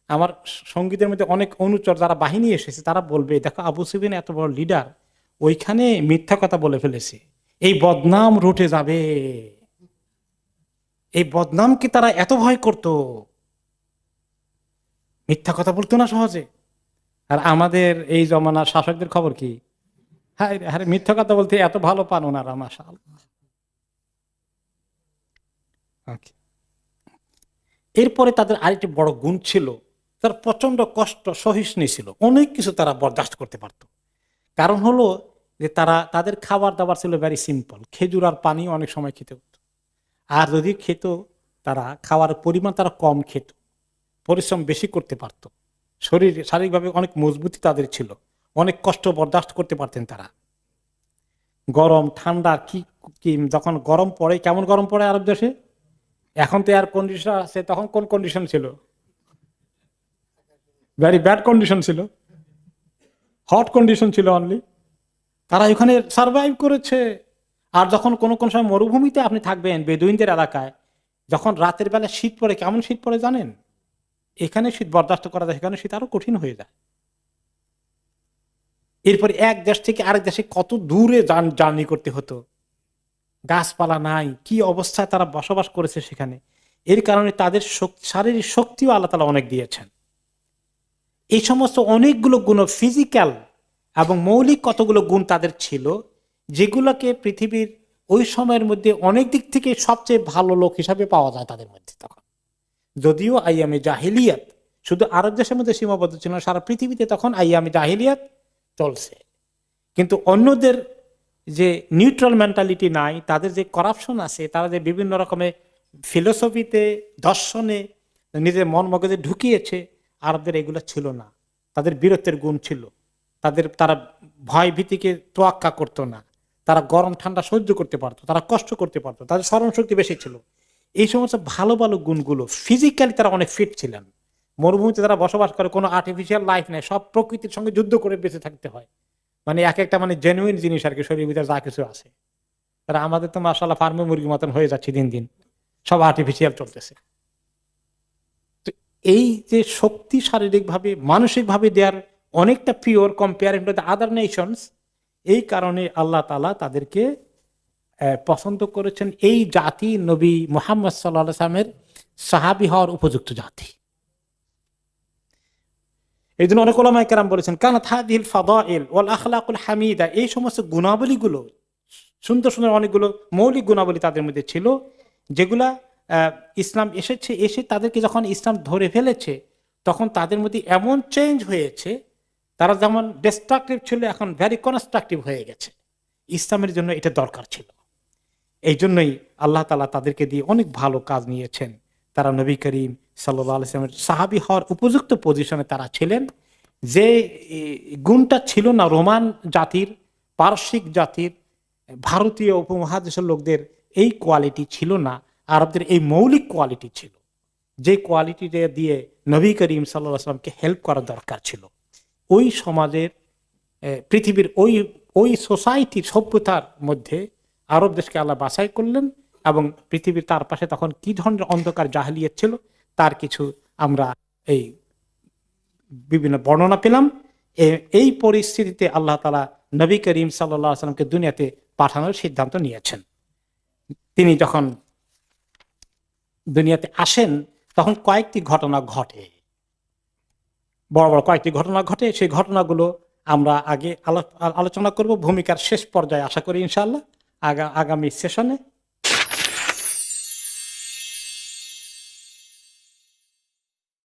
আমার সঙ্গীদের মধ্যে অনেক অনুচর যারা বাহিনী এসেছে, তারা বলবে দেখো আবু সুফিয়ান এত বড় লিডার, ওইখানে মিথ্যা কথা বলে ফেলেছে, এই বদনাম রুটে যাবে। এই বদনাম কি তারা এত ভয় করত? মিথ্যা কথা বলতো না সহজে। আর আমাদের এই জমানার শাসকদের খবর কি? হ্যাঁ হ্যাঁ, মিথ্যা কথা বলতে এত ভালো পান ওনারা, মাশাআল্লাহ। Okay. এরপরে তাদের আরেকটি বড় গুণ ছিল, তার প্রচন্ড কষ্ট সহিষ্ণু ছিল, অনেক কিছু তারা বরদাস্ত করতে পারত। কারণ হলো যে তাদের খাবার দাবার ছিল ভেরি সিম্পল, খেজুর আর পানি অনেক সময় খেতে হতো। আর যদি খেত, তারা খাওয়ার পরিমাণ তারা কম খেত, পরিশ্রম বেশি করতে পারত, শরীর শারীরিকভাবে অনেক মজবুতি তাদের ছিল, অনেক কষ্ট বরদাস্ত করতে পারতেন তারা। গরম ঠান্ডা কি কি যখন গরম পড়ে, কেমন গরম পড়ে আরব দেশে, এখন তো এয়ার কন্ডিশনার আছে, তখন কোন কন্ডিশন ছিল? ভেরি ব্যাড কন্ডিশন ছিল, হট কন্ডিশন ছিল অনলি। তারা এখানে সার্ভাইভ করেছে। আর যখন কোন কোন সময় মরুভূমিতে আপনি থাকবেন, বেদুইনদের এলাকায়, যখন রাতের বেলা শীত পড়ে, কেমন শীত পড়ে জানেন? এখানে শীত বরদাস্ত করা যায়, সেখানে শীত আরো কঠিন হয়ে যায়। এরপরে এক দেশ থেকে আরেক দেশে কত দূরে জার্নি করতে হতো, গাছপালা নাই, কি অবস্থায় তারা বসবাস করেছে সেখানে। এর কারণে তাদের শারীরিক শক্তিও আল্লাহ তাআলা অনেক দিয়েছেন। এই সমস্ত অনেকগুলো গুণ, ফিজিক্যাল এবং মৌলিক কতগুলো গুণ তাদের ছিল, যেগুলোকে পৃথিবীর ওই সময়ের মধ্যে অনেক দিক থেকে সবচেয়ে ভালো লোক হিসাবে পাওয়া যায় তাদের মধ্যে তখন। যদিও আইয়ামে জাহিলিয়াত শুধু আরব দেশের মধ্যে সীমাবদ্ধ ছিল না, সারা পৃথিবীতে তখন আইয়ামে জাহিলিয়াত চলছে। কিন্তু অন্যদের যে নিউট্রাল মেন্টালিটি নাই, তাদের যে করাপশন আছে, তারা যে বিভিন্ন রকমের ফিলোসফিতে, দর্শনে নিজের মন মগজে ঢুকিয়েছে, আরবদের এগুলো ছিল না। তাদের বীরত্বের গুণ ছিল, তারা ভয় ভীতিকে তোয়াক্কা করতো না, তারা গরম ঠান্ডা সহ্য করতে পারতো, তারা কষ্ট করতে পারতো, তাদের স্মরণ শক্তি বেশি ছিল। এই সমস্ত ভালো ভালো গুণগুলো, ফিজিক্যালি তারা অনেক ফিট ছিলেন। মরুভূমিতে তারা বসবাস করে, কোনো আর্টিফিশিয়াল লাইফ নেই, সব প্রকৃতির সঙ্গে যুদ্ধ করে বেঁচে থাকতে হয়। মানে এক একটা মানে জেনুইন জিনিস আর কি, শরীরের ভিতরে যা কিছু আছে। তারা আমাদের তো মাশাআল্লাহ ফার্মে মুরগির মতন হয়ে যাচ্ছে দিন দিন, সব আর্টিফিশিয়াল চলতেছে। তো এই যে শক্তি শারীরিক ভাবে মানসিক ভাবে দেওয়ার অনেকটা pure comparing to the other Nations, এই কারণে আল্লাহ তাআলা তাদেরকে পছন্দ করেছেন। এই জাতি নবী মুহাম্মদ সাল্লাল্লাহু আলাইহি ওয়াসাল্লামের সাহাবী হওয়ার উপযুক্ত জাতি। এই জন্য অনেক উলামায়ে কেরাম বলেছেন কানাত হাদিহিল ফাদাইল ওয়াল আখলাকুল হামিদা, এই সমস্ত গুণাবলীগুলো, সুন্দর সুন্দর অনেকগুলো মৌলিক গুণাবলী তাদের মধ্যে ছিল, যেগুলা ইসলাম এসে তাদেরকে যখন ইসলাম ধরে ফেলেছে, তখন তাদের মধ্যে এমন চেঞ্জ হয়েছে, তারা যেমন ডিস্ট্রাকটিভ ছিল, এখন ভেরি কনস্ট্রাকটিভ হয়ে গেছে। ইসলামের জন্য এটা দরকার ছিল। এই জন্যই আল্লাহ তাআলা তাদেরকে দিয়ে অনেক ভালো কাজ নিয়েছেন। তারা নবী করিম সাল্লাল্লাহু আলাইহি ওয়াসাল্লামের সাহাবী হওয়ার উপযুক্ত পজিশনে তারা ছিলেন। যে গুণটা ছিল না রোমান জাতির, পারসিক জাতির, ভারতীয় উপমহাদেশের লোকদের এই কোয়ালিটি ছিল না, আরবদের এই মৌলিক কোয়ালিটি ছিল, যে কোয়ালিটিটা দিয়ে নবী করিম সাল্লাল্লাহু আলাইহি ওয়াসাল্লামকে হেল্প করা দরকার ছিল। ওই সমাজের, পৃথিবীর ওই সোসাইটির সভ্যতার মধ্যে আরব দেশকে আল্লাহ বাছাই করলেন, এবং পৃথিবীর তার পাশে তখন কি ধরনের অন্ধকার জাহেলিয়াত ছিল তার কিছু আমরা এই বিভিন্ন বর্ণনা পেলাম। এই পরিস্থিতিতে আল্লাহ তাআলা নবী করিম সাল্লাল্লাহু আলাইহি ওয়াসাল্লামকে দুনিয়াতে পাঠানোর সিদ্ধান্ত নিয়েছেন। তিনি যখন দুনিয়াতে আসেন, তখন কয়েকটি ঘটনা ঘটে, বড় বড় কয়েকটি ঘটনা ঘটে। সেই ঘটনাগুলো আমরা আগে আলোচনা করব ভূমিকার শেষ পর্যায়ে, আশা করি ইনশাআল্লাহ আগামী সেশনে।